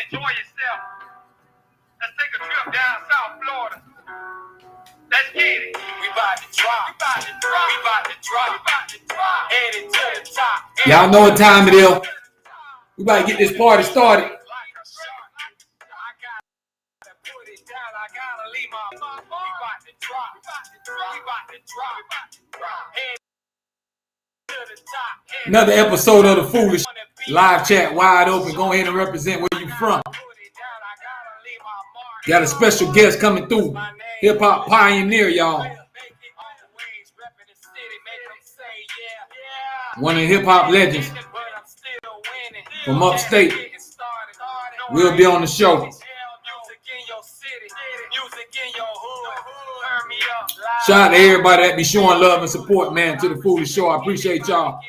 enjoy yourself. Let's take a trip down South Florida. Let's get it. We about to drop. We about to drop. We about to drop. We about to drop. Headed to the top. Y'all know what time it is. We about to get this party started. Another episode of The Foolish. Live chat wide open. Go ahead and represent where you from. Got a special guest coming through. Hip hop pioneer, y'all. One of the hip hop legends from upstate. We'll be on the show. Shout out to everybody that be showing love and support, man, to The Foolish Show. I appreciate y'all.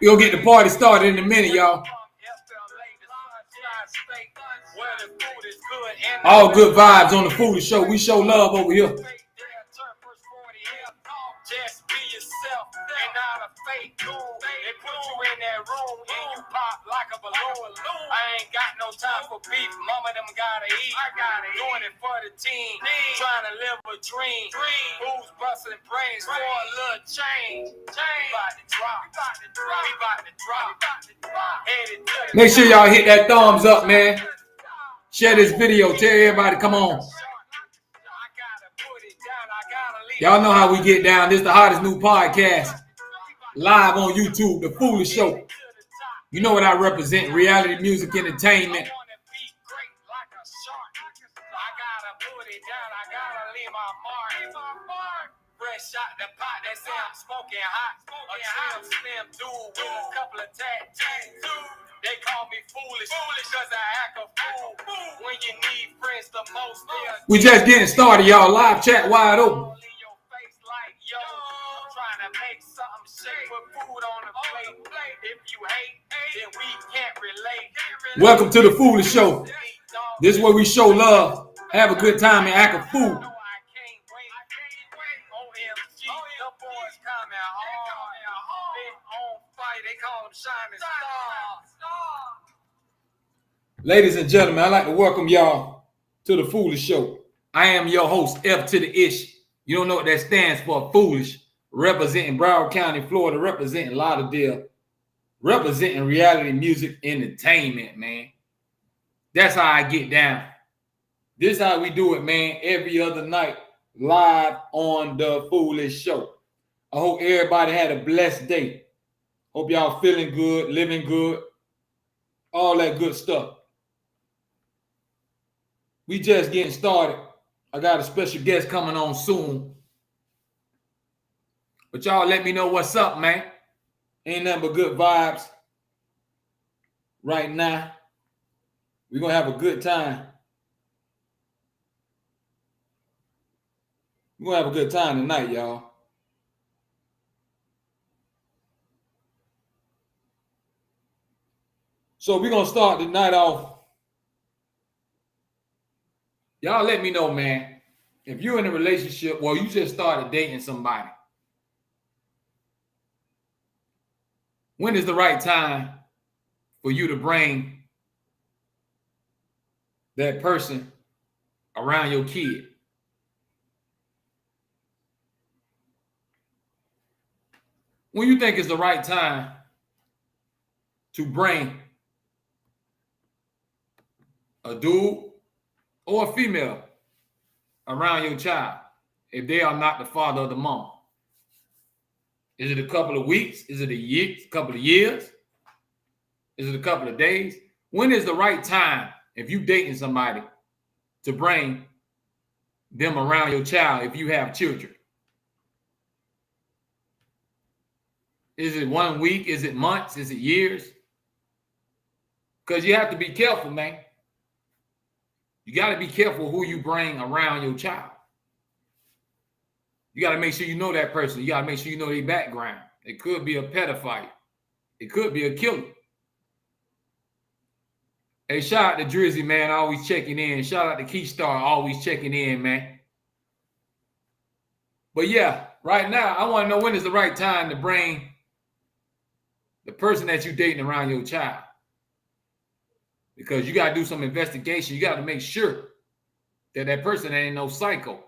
We'll get the party started in a minute, y'all. All good vibes on The Foolish Show. We show love over here. Just be yourself and not a fake cool. They put you in that room and you pop like a balloon. I ain't got no time for beef. Mama them gotta eat. I gotta doing it for the team. Trying to live a dream. Who's busting brains for a little change? About to drop. We about to drop. Headed to the Make sure y'all hit that thumbs up, man. Share this video. Tell everybody, come on. Y'all know how we get down. This is the hottest new podcast. Live on YouTube, The Foolish Show. You know what I represent. Reality music entertainment. They call me foolish because I act a fool. When you need friends the most, we just getting started, y'all. Live chat wide open. Trying to make something shake, put food on the plate. If you hate, then we can't relate. Welcome to The Foolish Show. This is where we show love, have a good time, and act a fool. Ladies and gentlemen, I'd like to welcome y'all to The Foolish Show. I am your host, F to the Ish. You don't know what that stands for, Foolish. Representing Broward County, Florida, representing Lauderdale, representing reality music entertainment, man. That's how I get down. This is how we do it, man, every other night, live on The Foolish Show. I hope everybody had a blessed day. Hope y'all feeling good, living good, all that good stuff. We just getting started. I got a special guest coming on soon. But y'all let me know what's up, man. Ain't nothing but good vibes right now. We're going to have a good time. We're going to have a good time tonight, y'all. So we're going to start the night off. Y'all let me know, man. If you're in a relationship, well, you just started dating somebody. When is the right time for you to bring that person around your kid? When you think it's the right time to bring a dude or a female around your child if they are not the father of the mom? Is it a couple of weeks? Is it a year, couple of years? Is it a couple of days? When is the right time, if you dating somebody, to bring them around your child if you have children? Is it 1 week? Is it months? Is it years? Because you have to be careful, man. You got to be careful who you bring around your child. You got to make sure you know that person. You got to make sure you know their background. It could be a pedophile. It could be a killer. Hey, shout out to Drizzy, man, always checking in. Shout out to Keystar, always checking in, man. But yeah, right now, I want to know when is the right time to bring the person that you're dating around your child. Because you got to do some investigation. You got to make sure that that person ain't no psycho.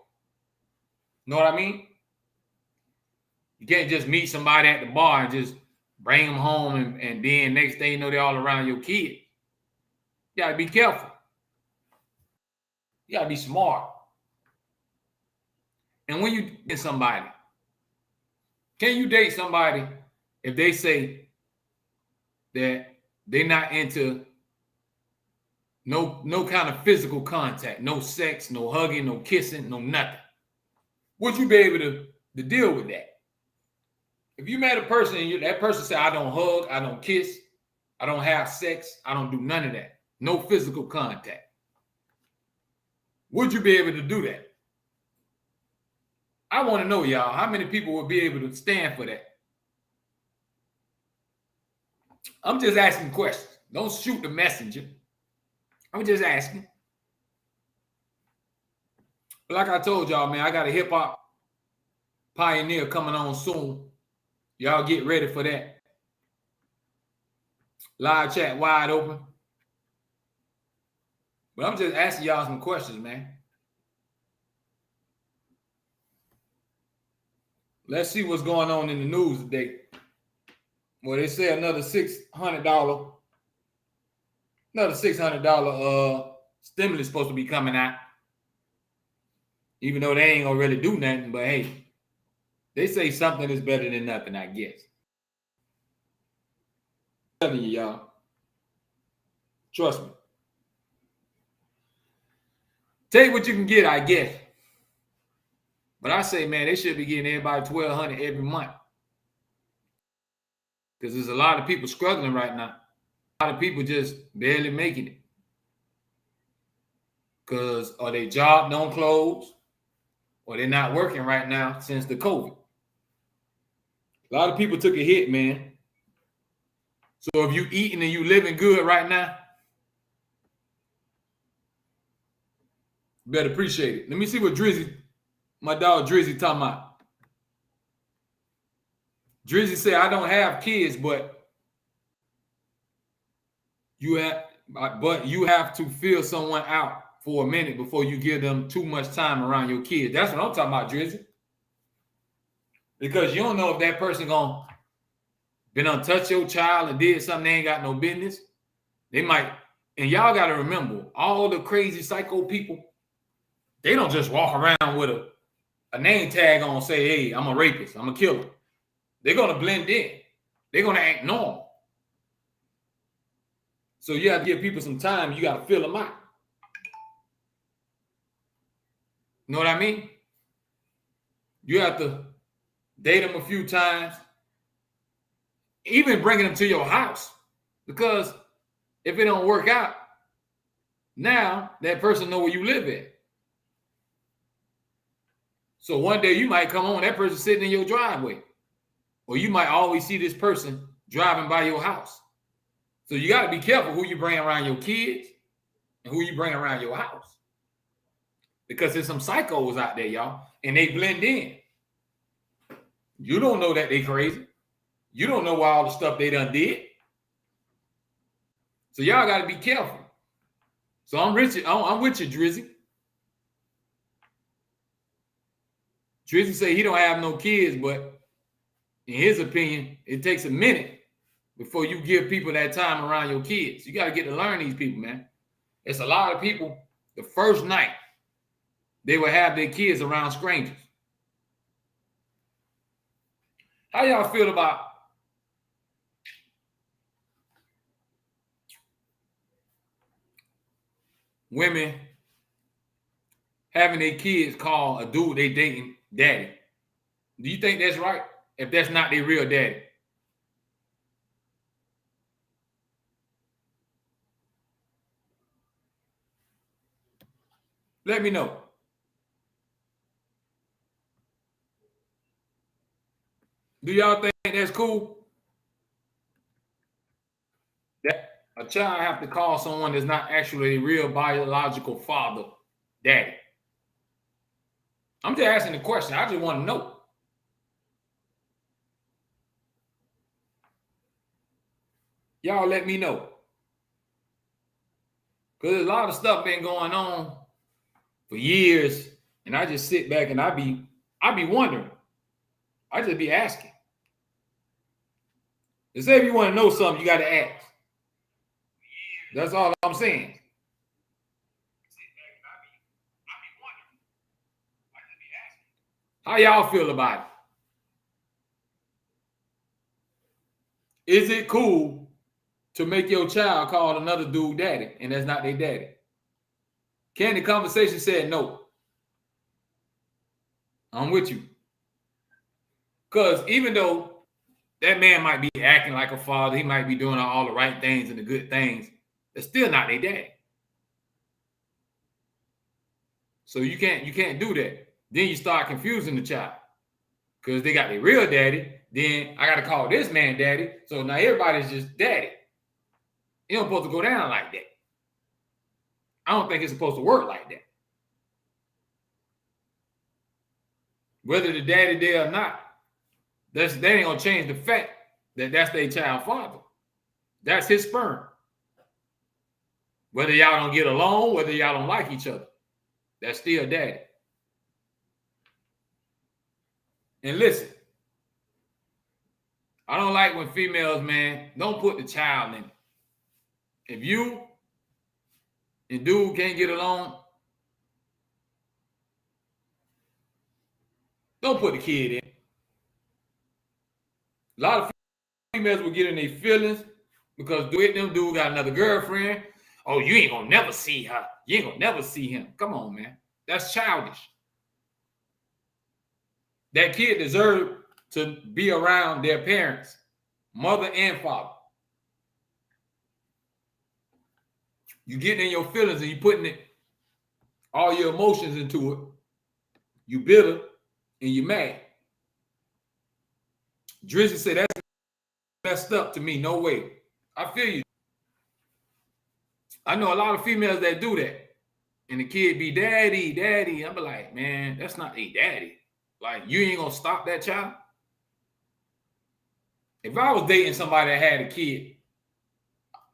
Know what I mean? You can't just meet somebody at the bar and just bring them home and then next thing you know, they're all around your kid. You got to be careful. You got to be smart. And when you date somebody, can you date somebody if they say that they're not into no kind of physical contact, no sex, no hugging, no kissing, no nothing? Would you be able to deal with that? If you met a person and that person said, I don't hug, I don't kiss, I don't have sex, I don't do none of that, no physical contact, would you be able to do that? I want to know, y'all, how many people would be able to stand for that? I'm just asking questions. Don't shoot the messenger. I'm just asking. But like I told y'all, man, I got a hip-hop pioneer coming on soon. Y'all get ready for that. Live chat wide open. But I'm just asking y'all some questions, man. Let's see what's going on in the news today. Well, they say another $600 stimulus supposed to be coming out. Even though they ain't gonna really do nothing, but hey, they say something is better than nothing, I guess. I'm telling you, y'all. Trust me. Take what you can get, I guess. But I say, man, they should be getting everybody $1,200 every month. Because there's a lot of people struggling right now. A lot of people just barely making it. Because or their job don't close, or they're not working right now since the COVID. A lot of people took a hit, man. So if you eating and you living good right now, you better appreciate it. Let me see what Drizzy, my dog Drizzy, talking about. Drizzy said, I don't have kids, but you have to feel someone out for a minute before you give them too much time around your kids. That's what I'm talking about, Drizzy. Because you don't know if that person been untouched your child and did something they ain't got no business. They might, and y'all got to remember, all the crazy psycho people, they don't just walk around with a name tag on, say, hey, I'm a rapist, I'm a killer. They're going to blend in. They're going to act normal. So you have to give people some time. You got to fill them out. You know what I mean? You have to date them a few times. Even bringing them to your house. Because if it don't work out, now that person know where you live at. So one day you might come home, that person sitting in your driveway. Or you might always see this person driving by your house. So you got to be careful who you bring around your kids and who you bring around your house. Because there's some psychos out there, y'all, and they blend in. You don't know that they crazy. You don't know why all the stuff they done did. So y'all got to be careful. So I'm with you, Drizzy. Drizzy say he don't have no kids, but in his opinion, it takes a minute before you give people that time around your kids. You got to get to learn these people, man. It's a lot of people, the first night, they will have their kids around strangers. How y'all feel about women having their kids call a dude they dating daddy? Do you think that's right? If that's not their real daddy? Let me know. Do y'all think that's cool? That a child have to call someone that's not actually a real biological father daddy? I'm just asking the question. I just want to know. Y'all let me know. Because a lot of stuff been going on for years, and I just sit back and I be wondering. I just be asking. They say if you want to know something, you got to ask. That's all I'm saying. How y'all feel about it? Is it cool to make your child call another dude daddy and that's not their daddy? Candy Conversation said no. I'm with you. Because even though that man might be acting like a father, he might be doing all the right things and the good things, it's still not their daddy. So you can't do that. Then you start confusing the child. Because they got their real daddy, then I got to call this man daddy. So now everybody's just daddy. It don't supposed to go down like that. I don't think it's supposed to work like that. Whether the daddy there or not, that ain't gonna change the fact that that's their child father. That's his sperm. Whether y'all don't get along, whether y'all don't like each other, that's still daddy. And listen, I don't like when females, man, don't put the child in it. If you and dude can't get along, don't put the kid in. A lot of females will get in their feelings because them dude got another girlfriend. Oh, you ain't gonna never see her. You ain't gonna never see him. Come on, man. That's childish. That kid deserves to be around their parents, mother and father. You getting in your feelings and you putting all your emotions into it. You bitter and you mad. Drizzy said that's messed up to me. No way. I feel you. I know a lot of females that do that. And the kid be daddy, daddy. I'm like, man, that's not a daddy. Like, you ain't gonna stop that child. If I was dating somebody that had a kid,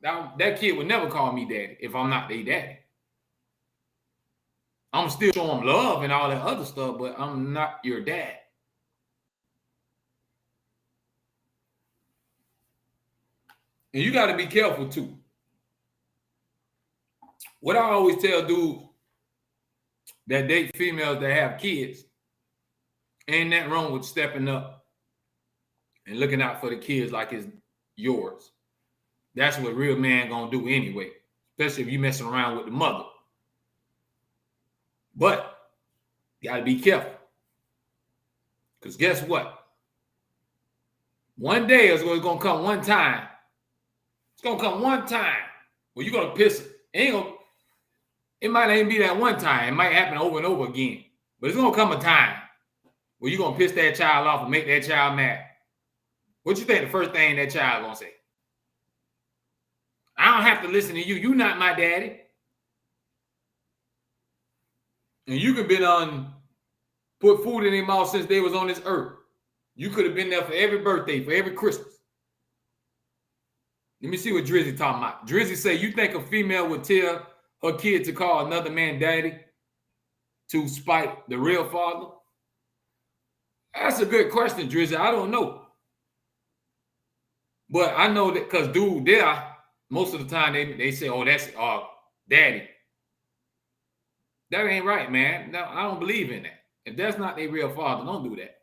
that kid would never call me daddy if I'm not their daddy. I'm still showing them love and all that other stuff, but I'm not your dad. And you got to be careful too. What I always tell dudes that date females that have kids, ain't nothing wrong with stepping up and looking out for the kids like it's yours. That's what real man gonna do anyway, especially if you messing around with the mother. But you gotta be careful. Because guess what? One day it's gonna come one time. It's gonna come one time where you're gonna piss it. It might not even be that one time. It might happen over and over again. But it's gonna come a time where you're gonna piss that child off and make that child mad. What you think the first thing that child gonna say? I don't have to listen to you. You not my daddy. And you could been put food in their mouth since they was on this earth. You could have been there for every birthday, for every Christmas. Let me see what Drizzy talking about. Drizzy say, you think a female would tell her kid to call another man daddy to spite the real father? That's a good question, Drizzy. I don't know. But I know that because dude there, most of the time they say, oh, that's daddy. That ain't right, man. No, I don't believe in that. If that's not their real father, don't do that.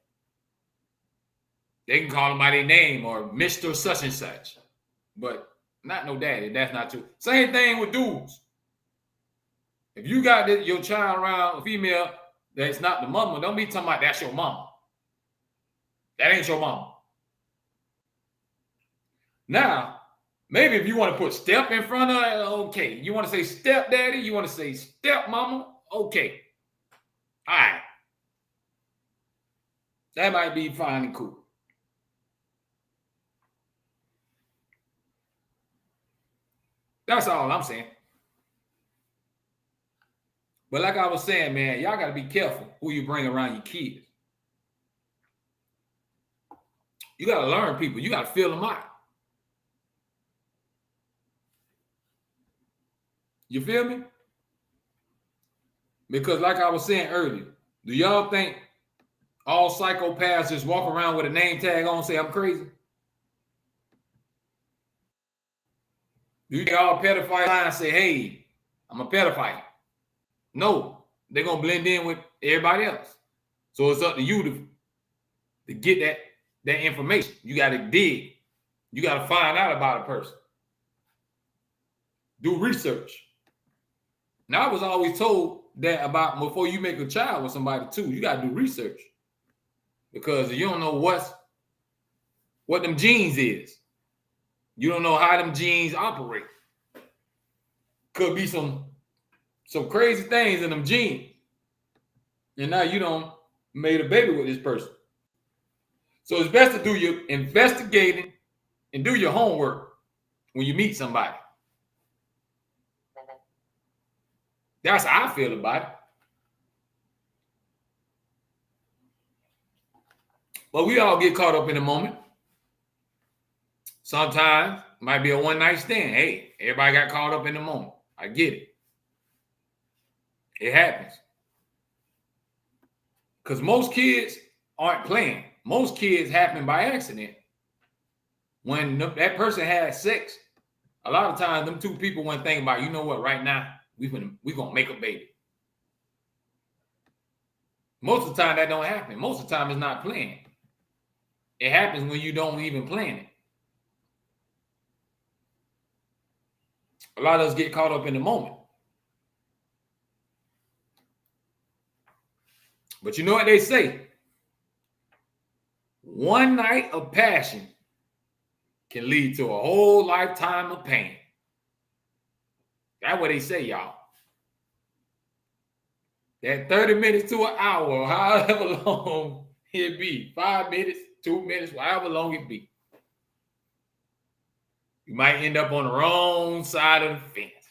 They can call him by their name or Mr. Such and Such. But not no daddy. That's not true. Same thing with dudes. If you got your child around a female that's not the mama, don't be talking about that's your mama. That ain't your mama. Now, maybe if you want to put step in front of it, okay. You want to say step daddy? You want to say step mama? Okay. All right. That might be fine and cool. That's all I'm saying. But like I was saying, man, y'all got to be careful who you bring around your kids. You got to learn people. You got to feel them out. You feel me? Because like I was saying earlier, do y'all think all psychopaths just walk around with a name tag on and say I'm crazy? Do you think all pedophiles say, hey, I'm a pedophile? No, they're gonna blend in with everybody else. So it's up to you to get that information. You gotta dig. You gotta find out about a person. Do research. Now, I was always told that about before you make a child with somebody too, you gotta do research. Because you don't know what them genes is. You don't know how them genes operate. Could be some crazy things in them genes. And now you don't made a baby with this person. So it's best to do your investigating and do your homework when you meet somebody. That's how I feel about it. But we all get caught up in the moment. Sometimes it might be a one-night stand. Hey, everybody got caught up in the moment. I get it. It happens. Because most kids aren't playing. Most kids happen by accident. When that person has sex, a lot of times them two people weren't thinking about, you know what, right now, we're gonna make a baby. Most of the time that don't happen. Most of the time it's not planned. It happens when you don't even plan it. A lot of us get caught up in the moment. But you know what they say? One night of passion can lead to a whole lifetime of pain. That's what they say, y'all. That 30 minutes to an hour, however long it be, 5 minutes, 2 minutes, however long it be. You might end up on the wrong side of the fence.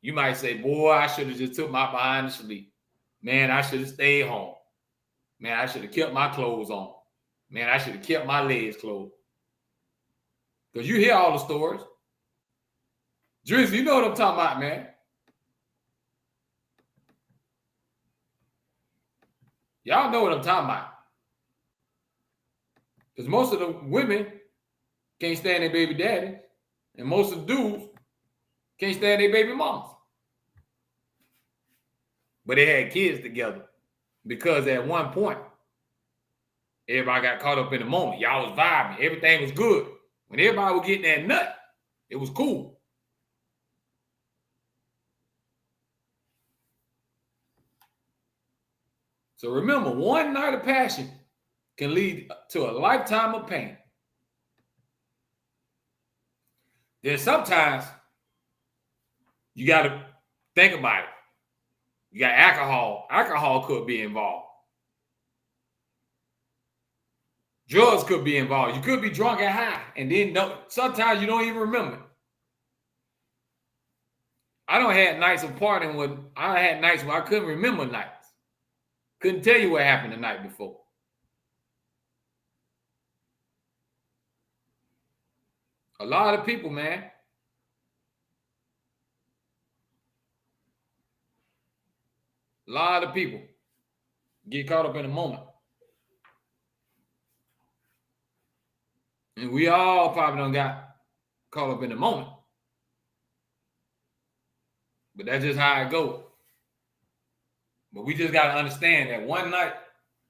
You might say, boy, I should have just took my behind to sleep. Man, I should have stayed home. Man, I should have kept my clothes on. Man, I should have kept my legs closed. Because you hear all the stories. Drizzy, you know what I'm talking about, man. Y'all know what I'm talking about. Because most of the women can't stand their baby daddy. And most of the dudes can't stand their baby mamas. But they had kids together. Because at one point, everybody got caught up in the moment. Y'all was vibing. Everything was good. When everybody was getting that nut, it was cool. So remember, one night of passion can lead to a lifetime of pain. Then sometimes you got to think about it. You got alcohol. Alcohol could be involved. Drugs could be involved. You could be drunk and high, and then sometimes you don't even remember. I don't had nights of partying with. I had nights where I couldn't remember nights. Couldn't tell you what happened the night before. A lot of people, man. A lot of people get caught up in the moment. And we all probably done got caught up in the moment. But that's just how it goes. But we just got to understand that one night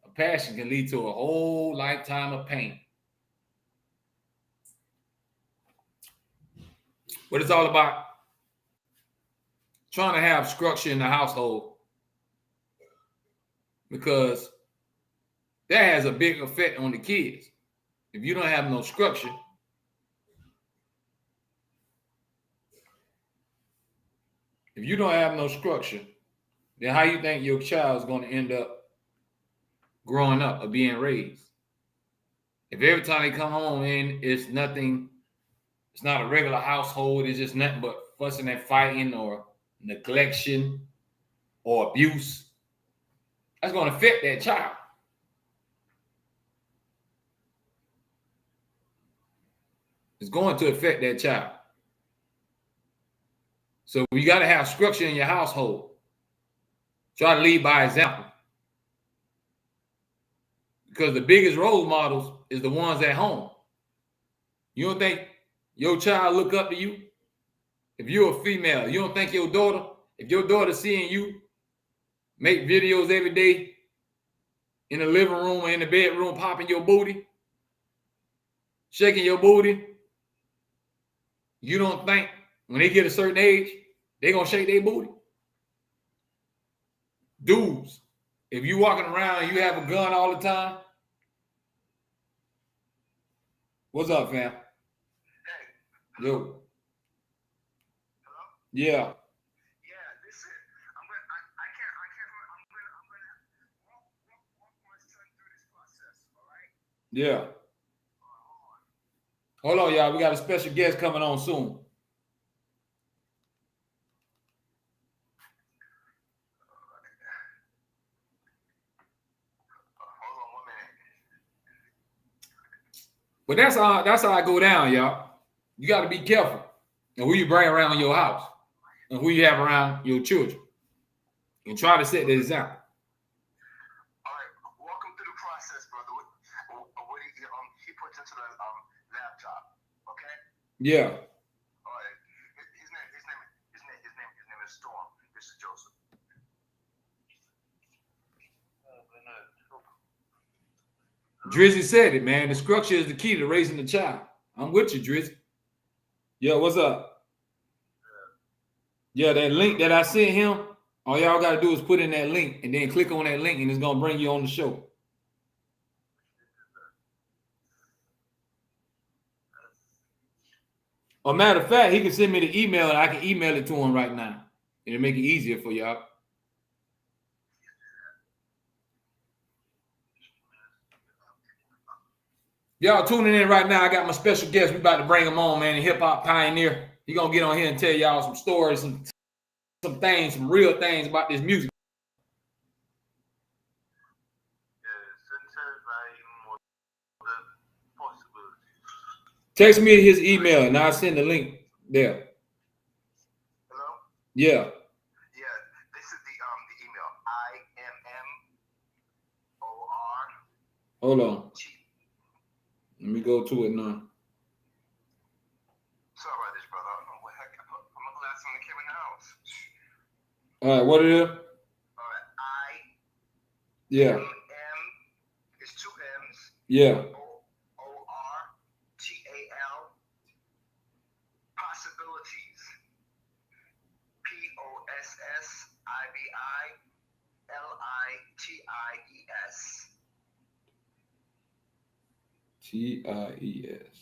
of passion can lead to a whole lifetime of pain. But it's all about trying to have structure in the household, because that has a big effect on the kids. If you don't have no structure, then how you think your child's going to end up growing up or being raised? If every time they come home and it's nothing, it's not a regular household, it's just nothing but fussing and fighting or neglection or abuse, that's going to affect that child. It's going to affect that child. So you got to have structure in your household. Try to lead by example. Because the biggest role models is the ones at home. You don't think your child look up to you? If you're a female, you don't think your daughter, if your daughter seeing you make videos every day in the living room or in the bedroom, popping your booty, shaking your booty, you don't think when they get a certain age, they're going to shake their booty? Dudes, if you walking around and you have a gun all the time, what's up, fam? Hey. Yo. Hello? Yeah. Yeah, listen. I'm gonna walk my son through this process, all right? Yeah. Hold on, y'all. We got a special guest coming on soon. Hold on 1 minute. But that's how I go down, y'all. You got to be careful and who you bring around your house and who you have around your children. And try to set the example. All right, walk him through the process, brother. What he puts into the laptop, okay? Yeah. All right. His name is Storm. This is Joseph. Drizzy said it, man. The structure is the key to raising the child. I'm with you, Drizzy. Yo, what's up? Yeah, that link that I sent him, all y'all got to do is put in that link and then click on that link and it's going to bring you on the show. A matter of fact, he can send me the email and I can email it to him right now. It'll make it easier for y'all. Y'all tuning in right now. I got my special guest. We about to bring him on, man. Hip hop pioneer. He gonna get on here and tell y'all some stories, some things, some real things about this music. Text me his email and I'll send the link there. Hello? Yeah. Yeah, this is the email. IMMOR. Hold on. Let me go to it now. Sorry about this, brother. I don't know what heck. I'm gonna last on the camera in the house. All right, what it is? All right, Yeah. M is 2 M's. Yeah. ORTAL. Possibilities. POSSIBILITIES. TIES.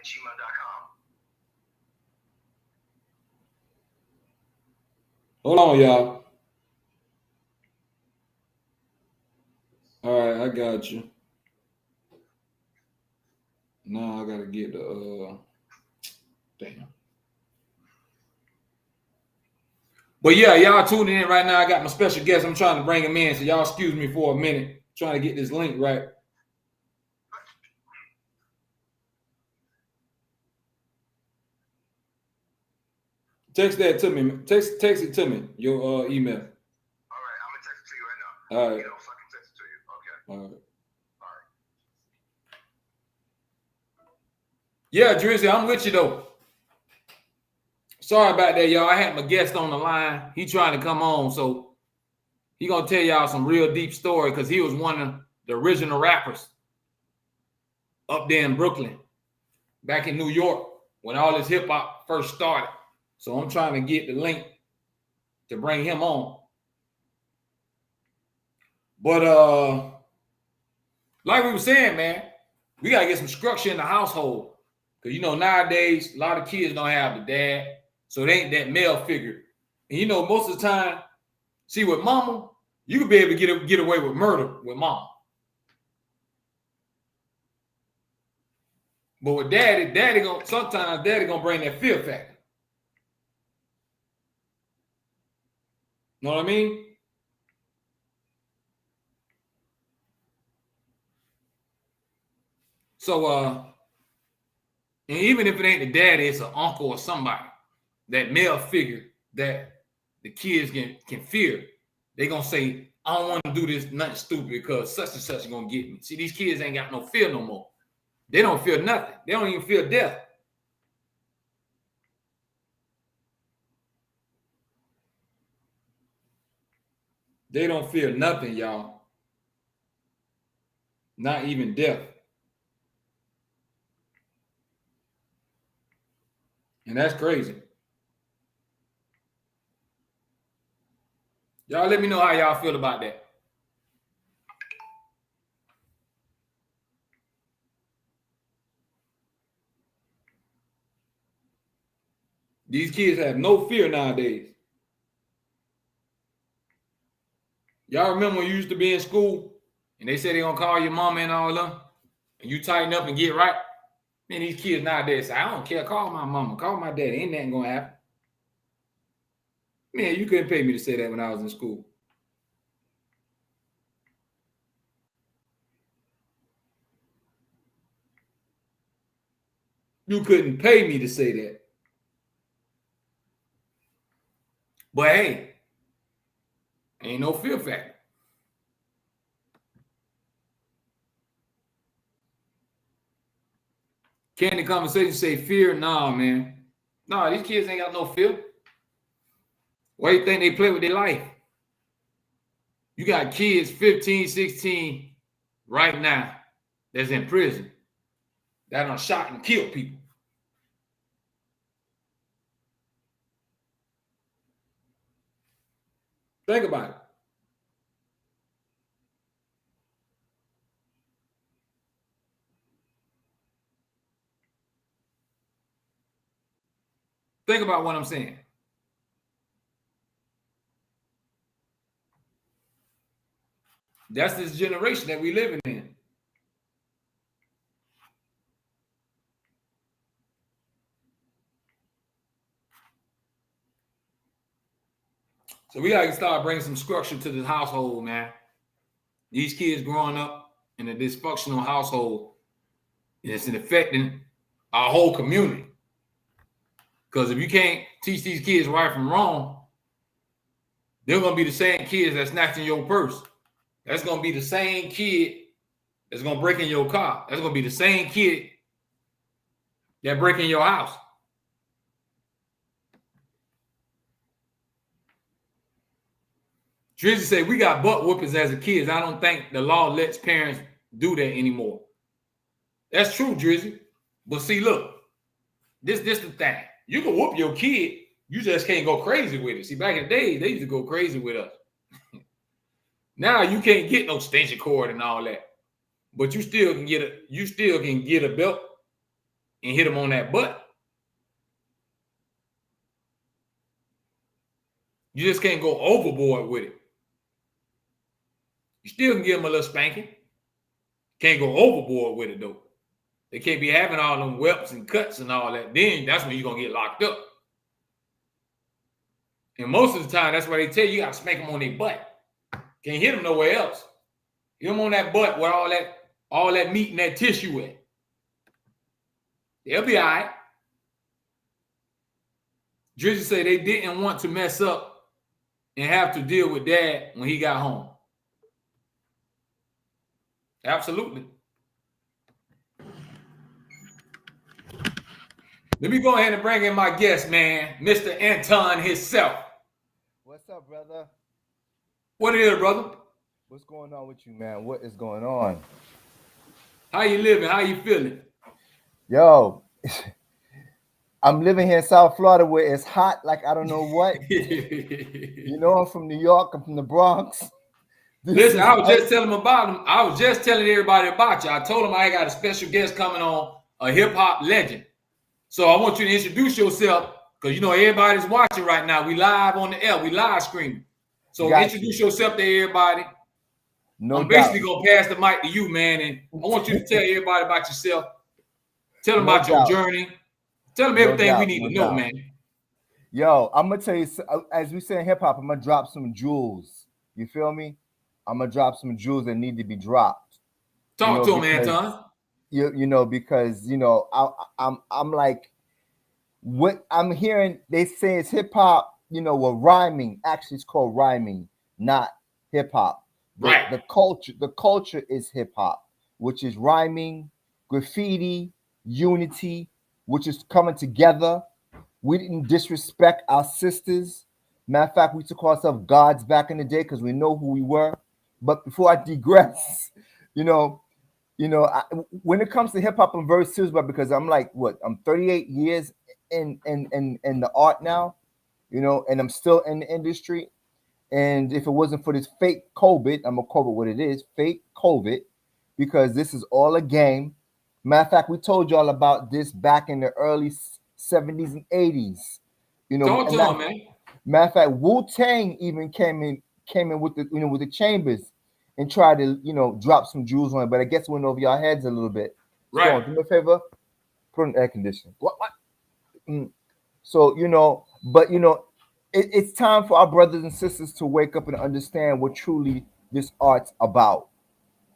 @gmail.com. Hold on, y'all. All right, I got you. Now I gotta get the damn. But yeah, y'all tuning in right now. I got my special guest. I'm trying to bring him in, so y'all excuse me for a minute. Trying to get this link right. Text that to me. Text it to me. Your email. All right, I'm gonna text it to you right now. All right. You know, so I can text it to you. Okay. All right. All right. Yeah, Drizzy, I'm with you though. Sorry about that, y'all. I had my guest on the line. He trying to come on, so he gonna tell y'all some real deep story because he was one of the original rappers up there in Brooklyn, back in New York, when all this hip hop first started. So I'm trying to get the link to bring him on. But like we were saying, man, we gotta get some structure in the household. Because you know, nowadays, a lot of kids don't have the dad, so they ain't that male figure. And you know, most of the time, see with mama, you could be able to get away with murder with mama. But with daddy sometimes daddy gonna bring that fear factor. Know what I mean? So and even if it ain't the daddy, it's an uncle or somebody. that male figure that the kids can fear. They're gonna say, I don't want to do this nothing stupid because such and such is gonna get me. See, these kids ain't got no fear no more. They don't feel nothing. They don't even feel death. They don't fear nothing, y'all. Not even death. And that's crazy. Y'all let me know how y'all feel about that. These kids have no fear nowadays. Y'all remember when you used to be in school and they said they're going to call your mama and all them, and you tighten up and get right? Man, these kids nowadays say, I don't care. Call my mama. Call my daddy. Ain't nothing going to happen. Man, you couldn't pay me to say that when I was in school. You couldn't pay me to say that. But hey, ain't no fear factor. Can the conversation say fear? Nah, man. Nah, these kids ain't got no fear. Why do you think they play with their life? You got kids 15, 16 right now that's in prison that done shot and killed people. Think about it. Think about what I'm saying. That's this generation that we living in. So we got to start bringing some structure to this household, man. These kids growing up in a dysfunctional household, it's affecting our whole community. Because if you can't teach these kids right from wrong, they're going to be the same kids that's snatching your purse. That's going to be the same kid that's going to break in your car. That's going to be the same kid that break in your house. Drizzy said, we got butt whoopings as a kids. I don't think the law lets parents do that anymore. That's true, Drizzy. But see, look, this the thing. You can whoop your kid. You just can't go crazy with it. See, back in the day, they used to go crazy with us. Now you can't get no extension cord and all that. But you still can get a belt and hit them on that butt. You just can't go overboard with it. You still can give them a little spanking. Can't go overboard with it, though. They can't be having all them whelps and cuts and all that. Then that's when you're going to get locked up. And most of the time, that's why they tell you got to spank them on their butt. Can't hit them nowhere else. Hit them on that butt where all that meat and that tissue at. They'll be all right. Drizzy said they didn't want to mess up and have to deal with dad when he got home. Absolutely. Let me go ahead and bring in my guest, man, Mr. Anton himself. What's up, brother? What it is, brother? What's going on with you, man? What is going on? How you living? How you feeling? Yo, I'm living here in South Florida where it's hot like I don't know what. You know, I'm from New York. I'm from the Bronx. Listen, I was just telling them about him. I was just telling everybody about you. I told them I got a special guest coming on, a hip-hop legend. So I want you to introduce yourself because, you know, everybody's watching right now. We live on the air. We live streaming. So introduce yourself to everybody. I'm basically going to pass the mic to you, man, and I want you to tell everybody about yourself. Tell them about your journey. Tell them everything we need to know, man. Yo, I'm going to tell you, as we say in hip-hop, I'm going to drop some jewels. You feel me? I'm going to drop some jewels that need to be dropped. Talk to him, Anton. You know, because, you know, I'm like, what I'm hearing, they say it's hip hop, you know, well, rhyming. Actually, it's called rhyming, not hip hop. Right. The culture is hip hop, which is rhyming, graffiti, unity, which is coming together. We didn't disrespect our sisters. Matter of fact, we took ourselves gods back in the day because we know who we were. But before I digress, you know, when it comes to hip hop, I'm very serious about it because I'm like, what? I'm 38 years in the art now, you know, and I'm still in the industry. And if it wasn't for this fake COVID, I'm gonna call it what it is, fake COVID, because this is all a game. Matter of fact, we told y'all about this back in the early 70s and 80s. You know, Talk to him, man. matter of fact, Wu-Tang even came in with the, you know, with the chambers and tried to, you know, drop some jewels on it, but I guess it went over your heads a little bit. Right. So, do me a favor, put on air conditioning. What? So, you know, but you know, it's time for our brothers and sisters to wake up and understand what truly this art's about.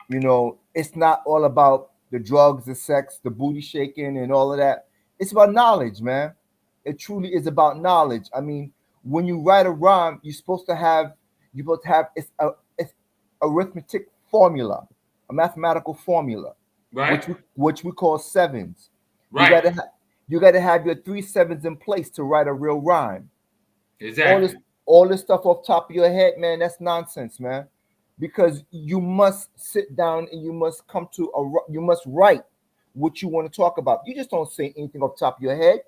You know, it's not all about the drugs, the sex, the booty shaking, and all of that. It's about knowledge, man. It truly is about knowledge. I mean, when you write a rhyme, you're supposed to have it's arithmetic formula, a mathematical formula, Right. which we call sevens. Right. You gotta have your 3 sevens in place to write a real rhyme. Exactly. All this stuff off top of your head, man, that's nonsense, man. Because you must sit down and you must you must write what you want to talk about. You just don't say anything off top of your head.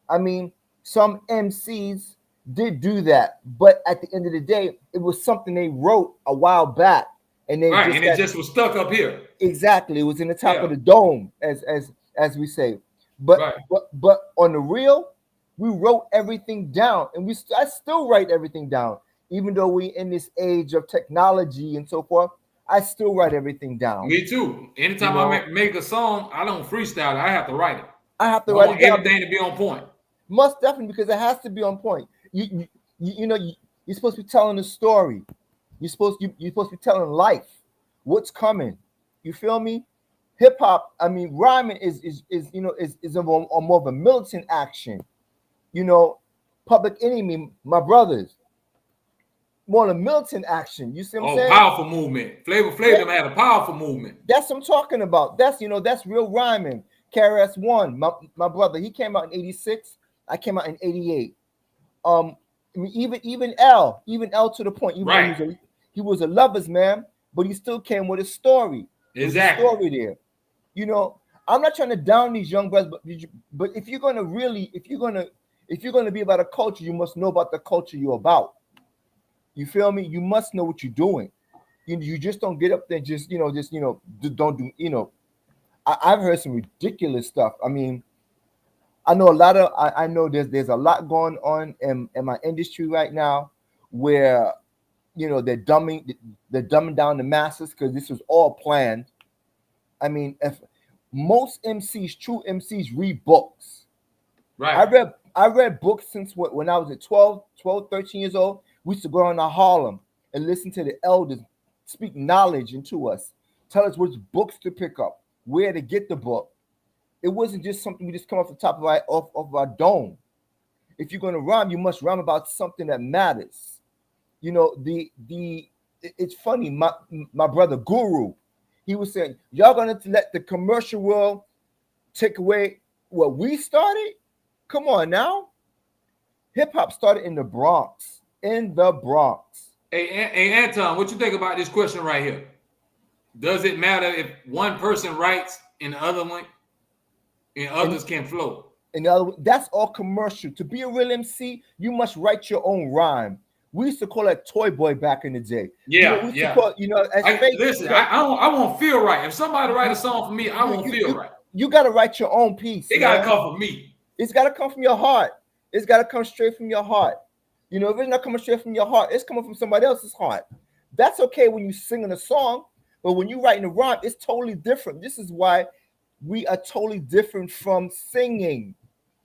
I mean, some MCs did do that, but at the end of the day, it was something they wrote a while back, and they right, and it just was stuck up here. Exactly, it was in the top of the dome, as we say. But right. but on the real, we wrote everything down, and I still write everything down, even though we in this age of technology and so forth. I still write everything down. Me too. Anytime I make a song, I don't freestyle it. I have to write it. I have to write it down. Everything to be on point. Most definitely, because it has to be on point. You're supposed to be telling a story. You're supposed to be telling life, what's coming. You feel me? Hip hop, I mean, rhyming is a more of a militant action. You know, Public Enemy, my brothers, more of a militant action. You see what I'm saying? Powerful movement. Flavor Flav had a powerful movement. That's what I'm talking about. That's real rhyming. KRS-One, my brother, he came out in 86. I came out in 88. I mean, even L to the point. Right. He was a lover's man, but he still came with a story. Exactly. A story there. You know, I'm not trying to down these young brothers, but if you're gonna be about a culture, you must know about the culture you're about. You feel me? You must know what you're doing. You just don't get up there and just don't do. I've heard some ridiculous stuff. I mean, I know there's a lot going on in my industry right now where they're dumbing down the masses because this was all planned. I mean, if most true MCs read books. Right. I read books since when I was at 12, 13 years old. We used to go around to Harlem and listen to the elders speak knowledge into us, tell us which books to pick up, where to get the book. It wasn't just something we just come off the top of our dome. If you're going to rhyme, you must rhyme about something that matters. It's funny. My brother Guru, he was saying, y'all going to let the commercial world take away what we started? Come on now. Hip hop started in the Bronx. Hey, Anton, what you think about this question right here? Does it matter if one person writes and the other one and others can flow? That's all commercial. To be a real MC, you must write your own rhyme. We used to call that Toy Boy back in the day. Yeah, listen, I won't feel right. If somebody write a song for me, I won't feel right. You got to write your own piece. It got to come from me. It's got to come from your heart. It's got to come straight from your heart. If it's not coming straight from your heart, it's coming from somebody else's heart. That's okay when you're singing a song, but when you're writing a rhyme, it's totally different. This is why we are totally different from singing.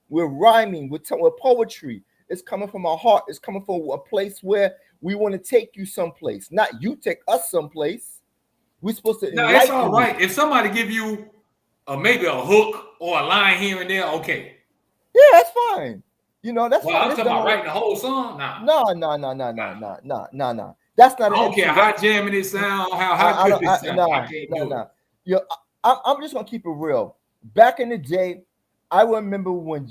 We're rhyming. We're poetry. It's coming from our heart. It's coming from a place where we want to take you someplace, not you take us someplace. We're supposed to. No, it's all right. If somebody give you maybe a hook or a line here and there, okay. that's fine. You know, that's Well, fine. I'm That's talking the about whole. writing the whole song. Nah, No. That's not I an don't MC. care how jamming it sound, how I good don't. it sound. I Nah, can't nah, do it. nah. You know, I'm just gonna keep it real. Back in the day, I remember when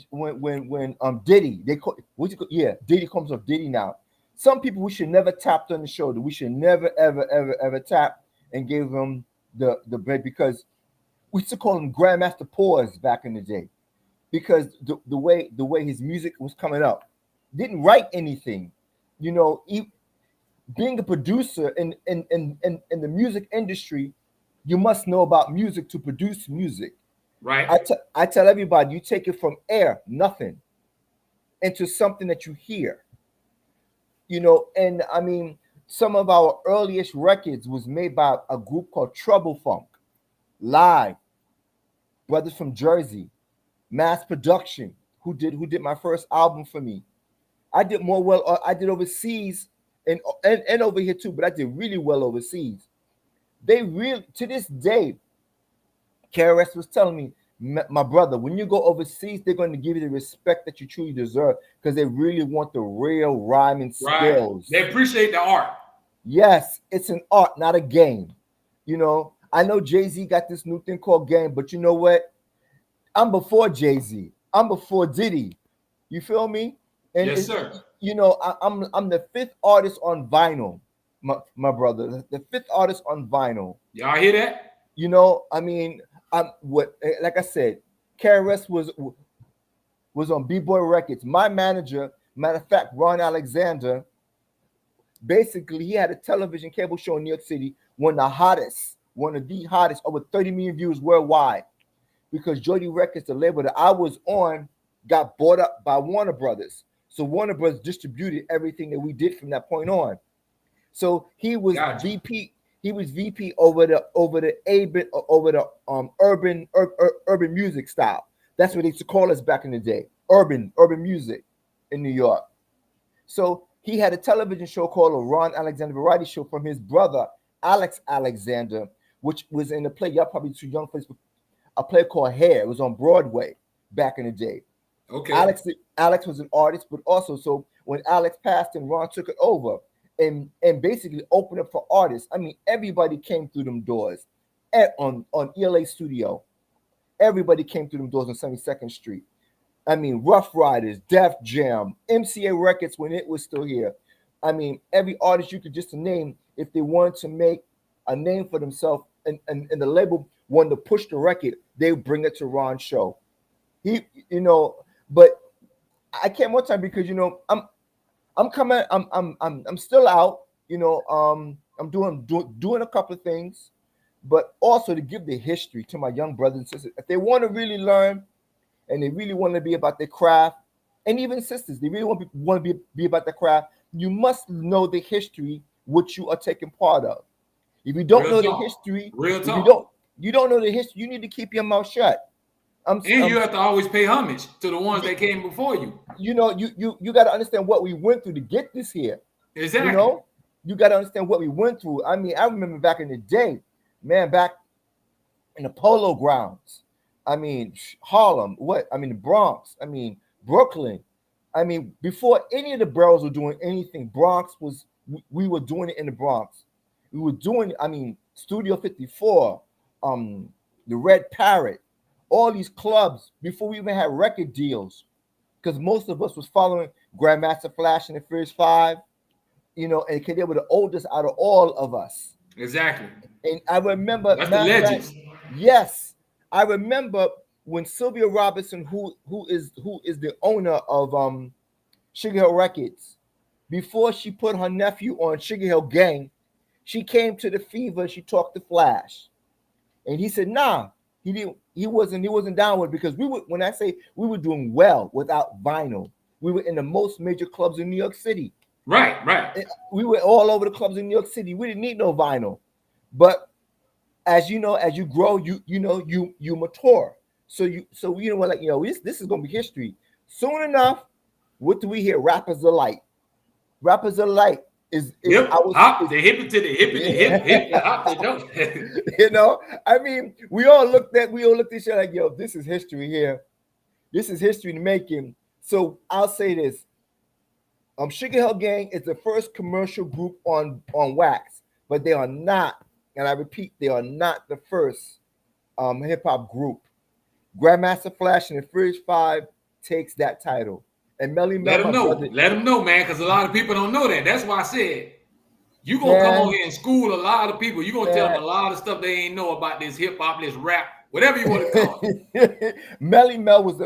Diddy, they call what you call, yeah, Diddy comes up Diddy now. Some people we should never tapped on the shoulder. We should never ever tap and give them the bread, because we used to call him Grandmaster Pause back in the day, because the way his music was coming up, didn't write anything. You know, being a producer in the music industry, you must know about music to produce music. Right? I tell everybody, you take it from air, nothing, into something that you hear. You know, and I mean, some of our earliest records was made by a group called Trouble Funk, live, brothers from Jersey, Mass Production, who did my first album for me. I did more well. I did overseas and over here too, but I did really well overseas. They really, to this day, KRS was telling me, my brother, when you go overseas, they're going to give you the respect that you truly deserve, because they really want the real rhyming Right. skills. They appreciate the art. Yes, it's an art, not a game. You know, I know Jay-Z got this new thing called game, but you know what? I'm before Jay-Z. I'm before Diddy. You feel me? And Yes, sir. you know, I'm the fifth artist on vinyl, my brother. The fifth artist on vinyl. Y'all hear that? You know, I mean, I'm what like I said, KRS was on B-Boy Records. My manager, matter of fact, Ron Alexander, basically he had a television cable show in New York City, one of the hottest, over 30 million views worldwide, because Jody Records, the label that I was on, got bought up by Warner Brothers. So Warner Brothers distributed everything that we did from that point on. So he was Gotcha. VP. He was VP over the urban music style. That's what they used to call us back in the day. Urban music in New York. So he had a television show called a Ron Alexander Variety Show from his brother Alex Alexander, which was in a play. Y'all probably too young for this. A play called Hair. It was on Broadway back in the day. Okay. Alex was an artist, but also, so when Alex passed and Ron took it over and basically opened up for artists. I mean, everybody came through them doors on ELA Studio. Everybody came through them doors on 72nd Street. I mean, Rough Riders, Def Jam, MCA Records when it was still here. I mean, every artist you could just name, if they wanted to make a name for themselves and the label wanted to push the record, they would bring it to Ron's show. He, you know, but I came one time because, you know, I'm still out, you know, I'm doing a couple of things, but also to give the history to my young brothers and sisters. If they want to really learn and they really want to be about their craft, and even sisters, they really want to be about their craft, you must know the history which you are taking part of. If you don't know the history, you don't know the history, you need to keep your mouth shut. You have to always pay homage to the ones that came before you. You know, you got to understand what we went through to get this here. Exactly. You know, you got to understand what we went through. I mean, I remember back in the day, man, back in the Polo Grounds. I mean, Harlem, the Bronx. I mean, Brooklyn. I mean, before any of the boroughs were doing anything, we were doing it in the Bronx. We were doing, I mean, Studio 54, the Red Parrot, all these clubs before we even had record deals, because most of us was following Grandmaster Flash and the Furious Five, you know, and they were the oldest out of all of us. Exactly. And I remember that's the legends. Yes, I remember when Sylvia Robinson, who is the owner of Sugar Hill Records, before she put her nephew on Sugar Hill Gang, she came to the Fever. She talked to Flash, and he said, "Nah." He wasn't down with it, because when I say we were doing well without vinyl, we were in the most major clubs in New York City. Right. We were all over the clubs in New York City. We didn't need no vinyl. But as you know, as you grow, you mature. So you know what, like, you know, this is gonna be history. Soon enough, what do we hear? Rappers Delight. Rappers Delight is yep. The hip to the hip, hop the jump. You know, I mean, we all looked at each other like, yo, this is history here. This is history in the making. So I'll say this: Sugar Hill Gang is the first commercial group on wax, but they are not, and I repeat, they are not the first hip hop group. Grandmaster Flash and the Fridge Five takes that title, and Melly Mel. Let them know. Let them know, man, because a lot of people don't know that. That's why I said you gonna come on here and school a lot of people. You gonna tell them a lot of stuff they ain't know about this hip hop, this rap, whatever you want to call it. Melly Mel was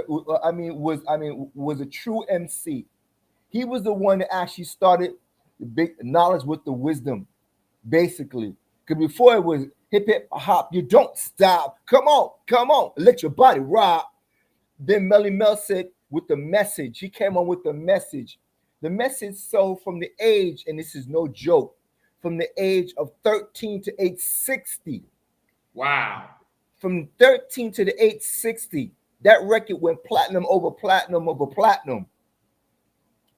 a true MC. He was the one that actually started the big knowledge with the wisdom, basically. Because before it was hip hop, you don't stop. Come on, let your body rock. Then Melly Mel said with the message, he came on with the message. The message, so from the age, and this is no joke, from the age of 13 to age 60. Wow. From 13 to the age 60, that record went platinum over platinum over platinum.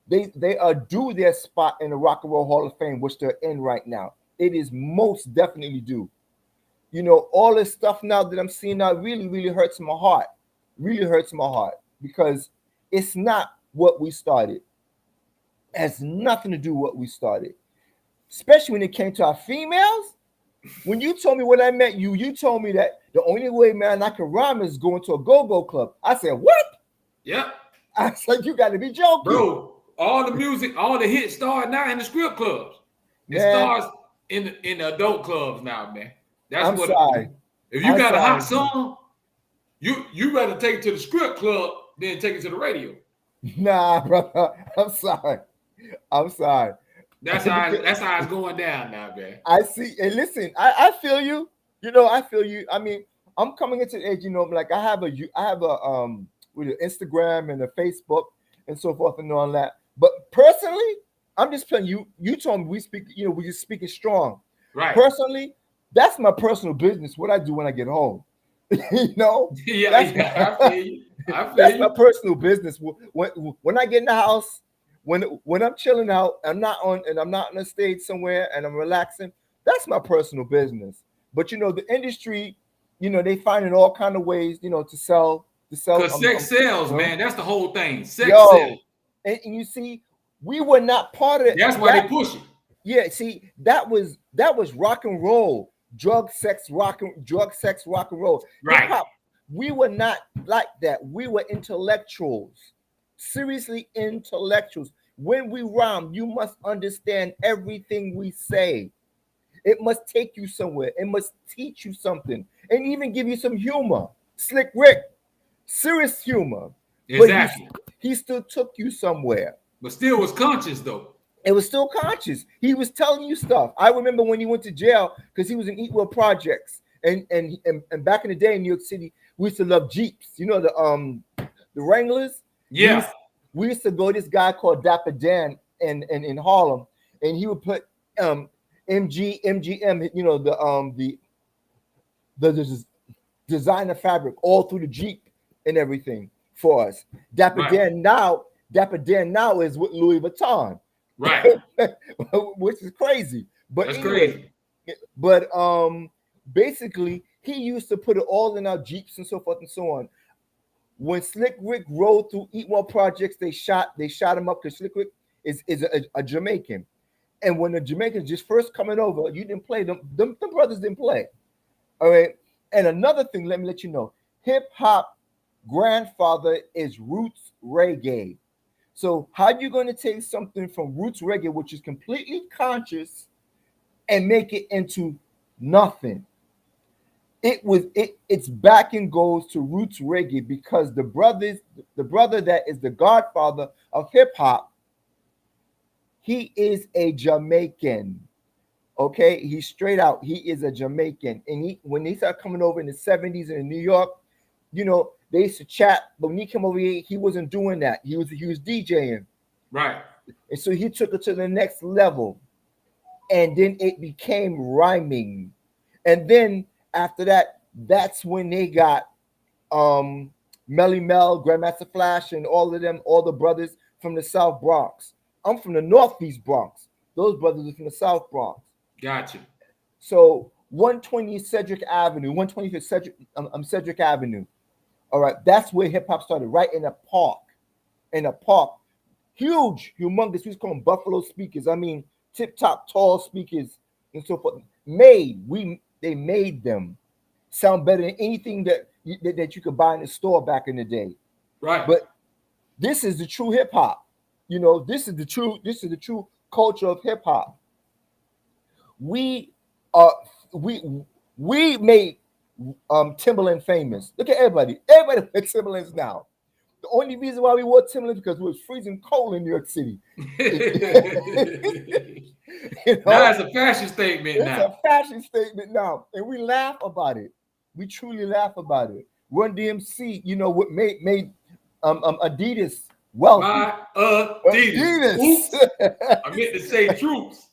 They are due their spot in the Rock and Roll Hall of Fame, which they're in right now. It is most definitely due. You know, all this stuff now that I'm seeing now really, really hurts my heart. Really hurts my heart because it's not what we started. It has nothing to do with what we started. Especially when it came to our females. When you told me when I met you, you told me that the only way, man, I can rhyme is going to a go-go club. I said, what? Yep. I said, you got to be joking. Bro, all the music, all the hits start now in the strip clubs. It starts in the adult clubs now, man. That's I'm what. Sorry. If you got a hot song, you rather take it to the strip club than take it to the radio. Nah, brother. I'm sorry. That's how it's going down now, man. I see. And listen, I feel you. You know, I feel you. I mean, I'm coming into the age, you know, like I have a with an Instagram and a Facebook and so forth and all that. But personally, I'm just telling you. You told me we speak. You know, we just speaking strong. Right. Personally, that's my personal business. What I do when I get home. You know. I feel you. That's my personal business. When I get in the house, when I'm chilling out, I'm not on the stage somewhere and I'm relaxing. That's my personal business. But you know, the industry, you know, they finding all kind of ways, you know, to sell. Because sex sells, man. That's the whole thing. Sex sells. And you see, we were not part of it. That's why they push it. Yeah, see, that was rock and roll, drug, sex, rock and roll. Right. Hip-hop, we were not like that. We were intellectuals, seriously intellectuals. When we rhyme, you must understand everything we say. It must take you somewhere. It must teach you something, and even give you some humor. Slick Rick, serious humor. Exactly. But he still took you somewhere. But still was conscious though. It was still conscious. He was telling you stuff. I remember when he went to jail because he was in Eatwell Projects, and back in the day in New York City, we used to love Jeeps. You know the Wranglers. Yeah. We used to go to this guy called Dapper Dan in Harlem, and he would put MGM. You know the designer fabric all through the Jeep and everything for us. Dapper Dan now is with Louis Vuitton. Right. Which is crazy. But that's anyway, crazy. But basically he used to put it all in our Jeeps and so forth and so on. When Slick Rick rode through Eatwell Projects, they shot him up because Slick Rick is a Jamaican. And when the Jamaicans just first coming over, you didn't play them brothers didn't play. All right. And another thing, let me let you know, hip hop grandfather is roots reggae. So how you going to take something from roots reggae, which is completely conscious, and make it into nothing? Its backing goes to roots reggae because the brother that is the godfather of hip hop, he is a Jamaican. Okay, he's straight out. He is a Jamaican, and when they started coming over in the 70s in New York, you know, they used to chat, but when he came over here, he wasn't doing that. He was DJing. Right. And so he took it to the next level. And then it became rhyming. And then after that, that's when they got Melly Mel, Grandmaster Flash, and all of them, all the brothers from the South Bronx. I'm from the Northeast Bronx. Those brothers are from the South Bronx. Gotcha. So 120 Cedric Avenue, 125 Cedric Avenue. All right, that's where hip hop started, right in a park. In a park, huge, humongous. We call them Buffalo speakers. I mean, tip top, tall speakers, and so forth. They made them sound better than anything that you could buy in the store back in the day. Right. But this is the true hip hop. You know, this is the true culture of hip hop. We made Timberland famous. Look at everybody. Everybody wears Timberlands now. The only reason why we wore Timberlands because it was freezing cold in New York City. You know? Now it's a fashion statement. It's a fashion statement now, and we laugh about it. We truly laugh about it. Run DMC, you know what made Adidas wealthy. Adidas. Oops. I meant to say Troops.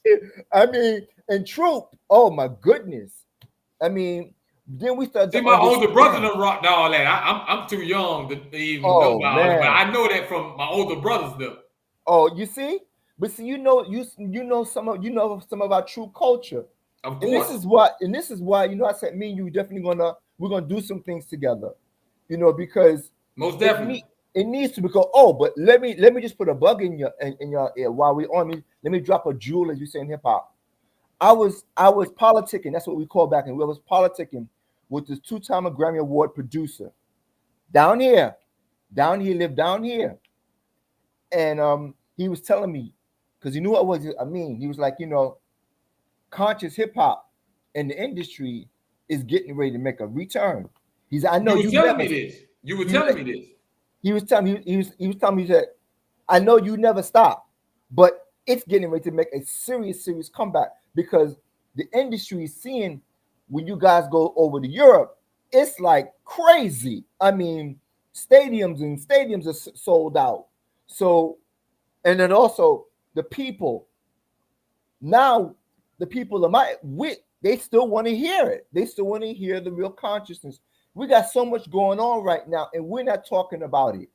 I mean, and Troop. Oh my goodness. I mean, then we started. See, my older brother done rocked all that. I'm too young to even know about it, but I know that from my older brothers though. Oh, you see, but see, you know some of our true culture. Of course. And this is why you know I said me and you definitely we're gonna do some things together, you know, because most definitely it needs to because but let me just put a bug in your ear while we on me. Let me drop a jewel as you say in hip hop. I was politicking. That's what we call back, and we was politicking with this 2-time Grammy Award producer down here, lived down here, and he was telling me because he knew what was I mean. He was like, you know, conscious hip hop in the industry is getting ready to make a return. He's I know you were telling me this. You were telling me this. He was telling me that I know you never stop, but it's getting ready to make a serious comeback because the industry is seeing when you guys go over to Europe, it's like crazy. I mean, stadiums are sold out. So, and then also the people now, the people of they still want to hear it. They still want to hear the real consciousness. We got so much going on right now, and we're not talking about it.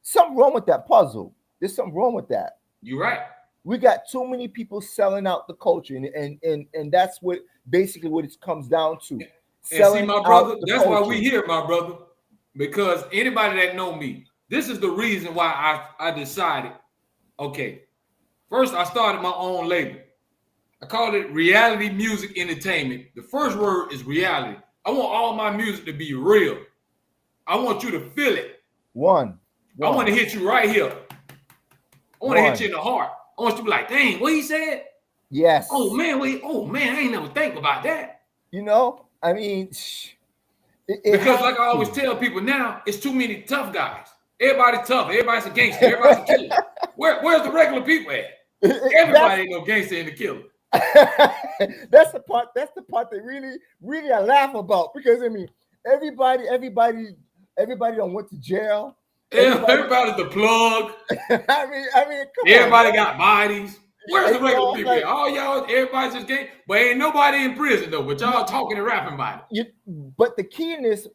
Something wrong with that puzzle. There's something wrong with that. You're right. We got too many people selling out the culture, and that's what basically what it comes down to. And see, my brother, that's why we here, my brother. Because anybody that know me, this is the reason why I decided, okay, first I started my own label. I called it Reality Music Entertainment. The first word is reality. I want all my music to be real. I want you to feel it. One. I want to hit you right here. I want to hit you in the heart. I want you to be like, dang, what he said? Yes. Oh man, I ain't never think about that. You know, I mean, because like I always tell people now, it's too many tough guys. Everybody's tough. Everybody's a gangster. Everybody's a killer. Where's the regular people at? Everybody ain't no gangster and a killer. That's the part that really I laugh about because I mean everybody done went to jail. Everybody's the plug. I mean, everybody got bodies. Where's the regular people? Like, all y'all, everybody's just game, but ain't nobody in prison though. But y'all talking and rapping about it. But the key is,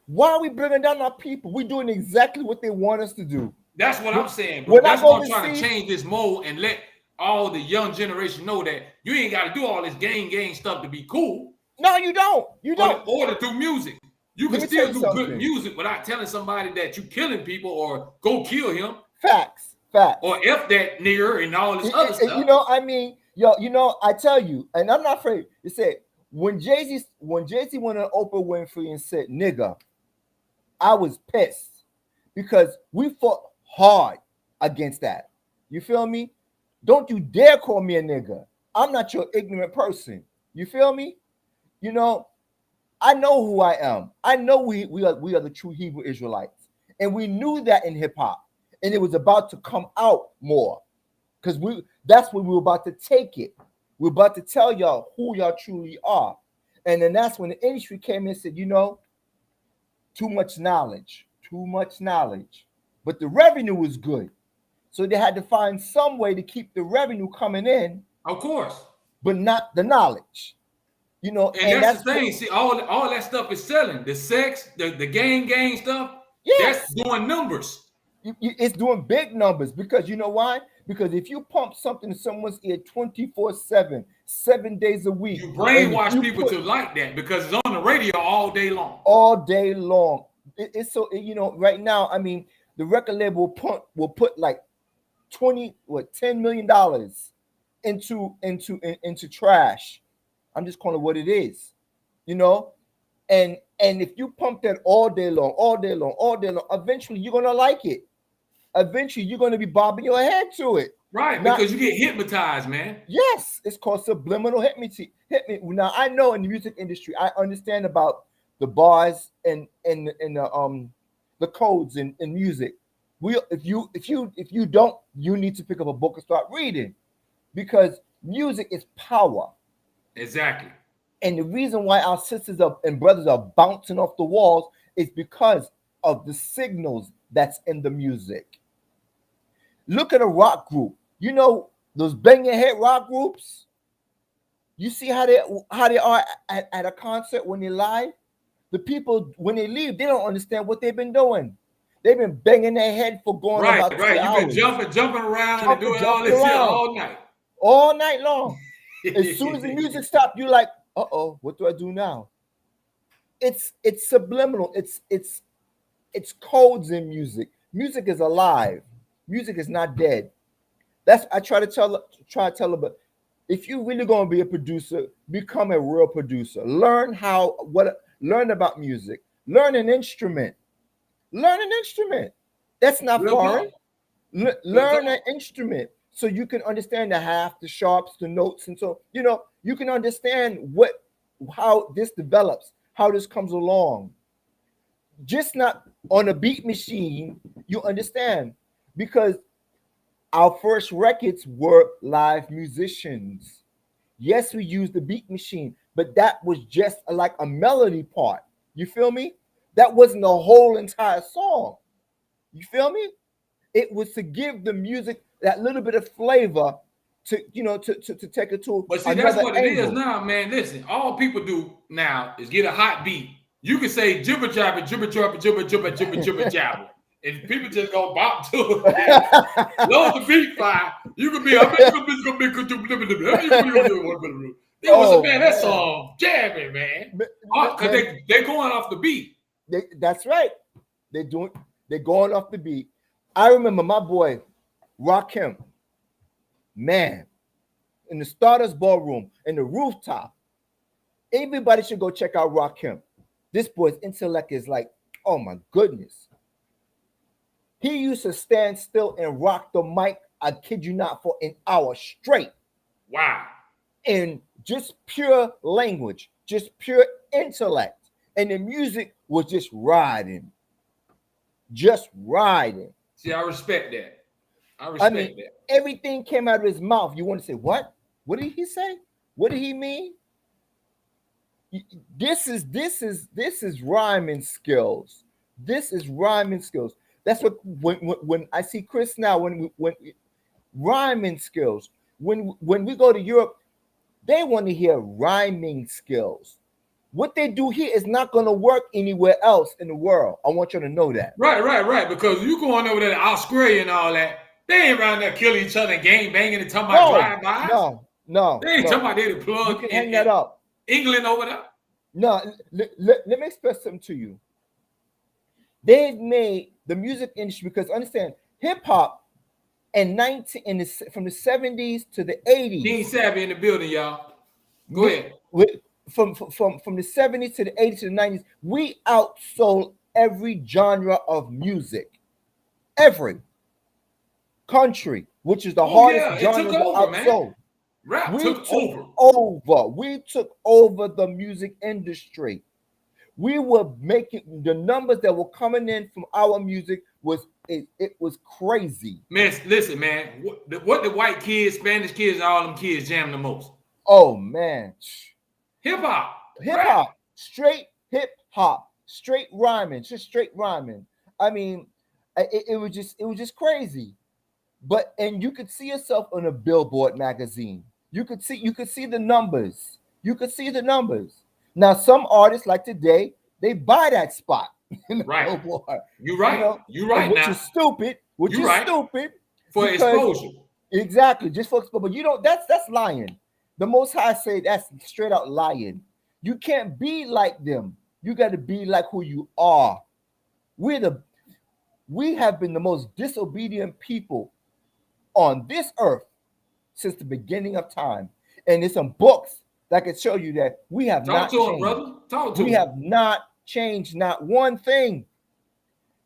why are we bringing down our people? We're doing exactly what they want us to do. That's what I'm saying, bro. That's why I'm trying to change this mold and let all the young generation know that you ain't got to do all this gang stuff to be cool. No, you don't. You don't. Or to do music. You can still do good music without telling somebody that you killing people or go kill him. Facts. Or F that nigger and all this other stuff. You know, I mean, I tell you, and I'm not afraid to say it, when Jay-Z went on Oprah Winfrey and said nigga, I was pissed because we fought hard against that. You feel me? Don't you dare call me a nigga. I'm not your ignorant person. You feel me? You know, I know who I am. I know we are the true Hebrew Israelites. And we knew that in hip hop. And it was about to come out more. Because that's where we were about to take it. We're about to tell y'all who y'all truly are. And then that's when the industry came in and said, you know, too much knowledge. But the revenue was good. So they had to find some way to keep the revenue coming in. Of course. But not the knowledge. You know, and that's the thing. See, all that stuff is selling. The sex, the gang stuff, yes. That's doing numbers. It's doing big numbers because you know why? Because if you pump something in someone's ear 24/7, 7 days a week, you brainwash people to like that because it's on the radio all day long. All day long. It's so, you know, right now, I mean, the record label will put like 10 million dollars into trash. I'm just calling it what it is, you know. And if you pump that all day long, all day long, all day long, eventually you're gonna like it. Eventually you're gonna be bobbing your head to it. Right, Now, because you get hypnotized, man. yes, it's called subliminal hypnotism. Now I know in the music industry, I understand about the bars and the codes in music. If you don't, you need to pick up a book and start reading, because music is power. Exactly. And the reason why our sisters and brothers are bouncing off the walls is because of the signals that's in the music. Look at a rock group. You know those bang your head rock groups. You see how they are at a concert when they live. The people when they leave, they don't understand what they've been doing. They've been banging their head for going Right, about 2 right. You've hours. been jumping around and doing all jumping this here around. all night. All night long. As soon as the music stops, you're like, uh-oh, what do I do now? It's subliminal. It's codes in music. Music is alive. Music is not dead. That's I try to tell her, but if you really gonna be a producer, become a real producer. Learn about music. Learn an instrument. Learn an instrument. That's not Real foreign. talk. Learn an instrument so you can understand the half, the sharps, the notes, and so you can understand how this develops, how this comes along. Just not on a beat machine, you understand, because our first records were live musicians. Yes, we used the beat machine, but that was just like a melody part. You feel me? That wasn't the whole entire song. You feel me? It was to give the music that little bit of flavor to take it to. But see, another that's what angle. it is now, man. Listen, all people do now is get a hot beat. You can say jibber jabber, jibber jabber, jibber jibber jibber jibber jabber, and people just go bop to it. Load the beat fire. You can be. Man, that song jamming, man. Because they're going off the beat. That's right. They're going off the beat. I remember my boy Rakim, man, in the Stardust Ballroom, in the rooftop. Everybody should go check out Rakim. This boy's intellect is like, oh my goodness. He used to stand still and rock the mic, I kid you not, for an hour straight. Wow. And just pure language, just pure intellect. And the music was just riding. Just riding. See, I respect that. I mean, that. Everything came out of his mouth. You want to say, what? What did he say? What did he mean? This is rhyming skills. This is rhyming skills. That's what when I see Chris now, when rhyming skills. When we go to Europe, they want to hear rhyming skills. What they do here is not going to work anywhere else in the world. I want you to know that. Right. Because you going over there to Australia and all that, they ain't around there killing each other, gang banging and talking about drive-bys. No. They ain't talking about they to plug. You can hang that up. England over there. No, let me express something to you. They've made the music industry, because understand, hip hop from the 70s to the 80s. Dean Savvy in the building, y'all. Go ahead. From the 70s to the 80s to the 90s, we outsold every genre of music. Every country, which is the hardest genre to outsold. Man. Rap took over. We took over the music industry. We were making the numbers that were coming in from our music was crazy. Man, listen, man. What the white kids, Spanish kids, and all them kids jam the most? Oh man, hip hop, straight hip hop, straight rhyming, just straight rhyming. I mean, it was just crazy. And you could see yourself on a Billboard magazine. You could see the numbers. Now, some artists like today, they buy that spot. Right. You're right. You're right. Which is stupid. Stupid for exposure. Exactly. Just for exposure. But that's lying. The Most High say that's straight out lying. You can't be like them. You got to be like who you are. We have been the most disobedient people on this earth since the beginning of time. And there's some books that can show you that we have Talk not to him, changed. brother. Talk to We him. have not changed, not one thing.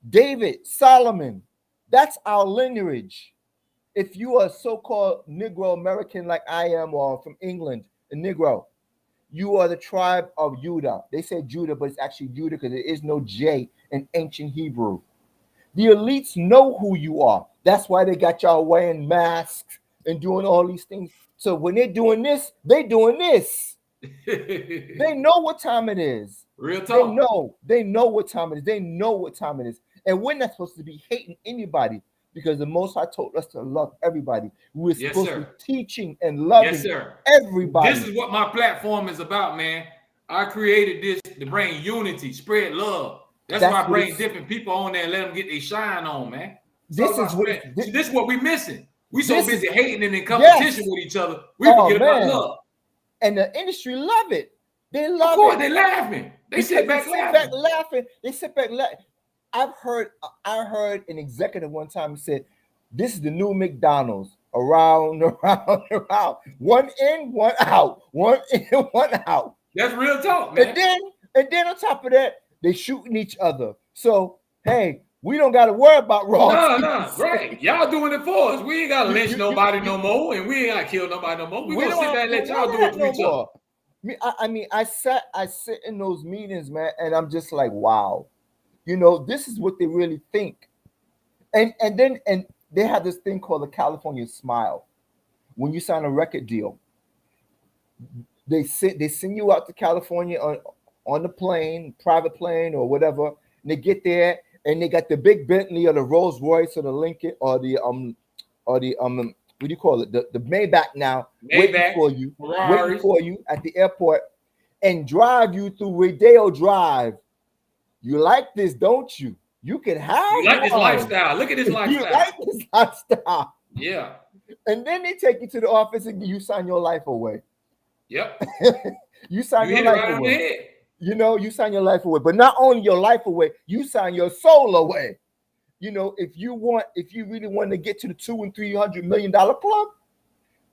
David, Solomon, that's our lineage. If you are a so-called Negro American like I am, or from England, a Negro, you are the tribe of Judah. They say Judah, but it's actually Judah because there is no J in ancient Hebrew. The elites know who you are. That's why they got y'all wearing masks and doing all these things. So when they're doing this, they doing this. They know what time it is. Real talk. They know what time it is. They know what time it is. And we're not supposed to be hating anybody because the Most High told us to love everybody. We're Yes, supposed sir. to be teaching and loving Yes, sir. everybody. This is what my platform is about, man. I created this to bring unity, spread love. That's why I what bring it's- different people on there and let them get their shine on, man. This Talk is about what spread. this- See, this is what we missing. We so this busy is- hating and in competition with each other. We Oh, forget about man. love. And the industry love it. They Of love course, it. they laughing. They sit back laughing. They sit back laughing. I heard an executive one time said, "This is the new McDonald's. Around. One in, one out. One in, one out." That's real talk, man. And then on top of that, they shooting each other. So hey, we don't got to worry about raw. No, right. Y'all doing it for us. We ain't got to lynch nobody no more, and we ain't got to kill nobody no more. We gonna sit there and let y'all do it to each other. I mean, I sit in those meetings, man, and I'm just like, wow, you know, this is what they really think. And then they have this thing called the California Smile. When you sign a record deal, they send you out to California on the plane, private plane or whatever, and they get there and they got the big Bentley or the Rolls Royce or the Lincoln or the what do you call it? The Maybach now, waiting for you at the airport and drive you through Rodeo Drive. You like this, don't you? You can have You like this lifestyle. Look at this lifestyle. You like this lifestyle. Yeah. And then they take you to the office and you sign your life away. Yep. You sign your hit it life right on the away. head. You know, you sign your life away. But not only your life away, you sign your soul away. You know, if you really want to get to the $200 and $300 million club,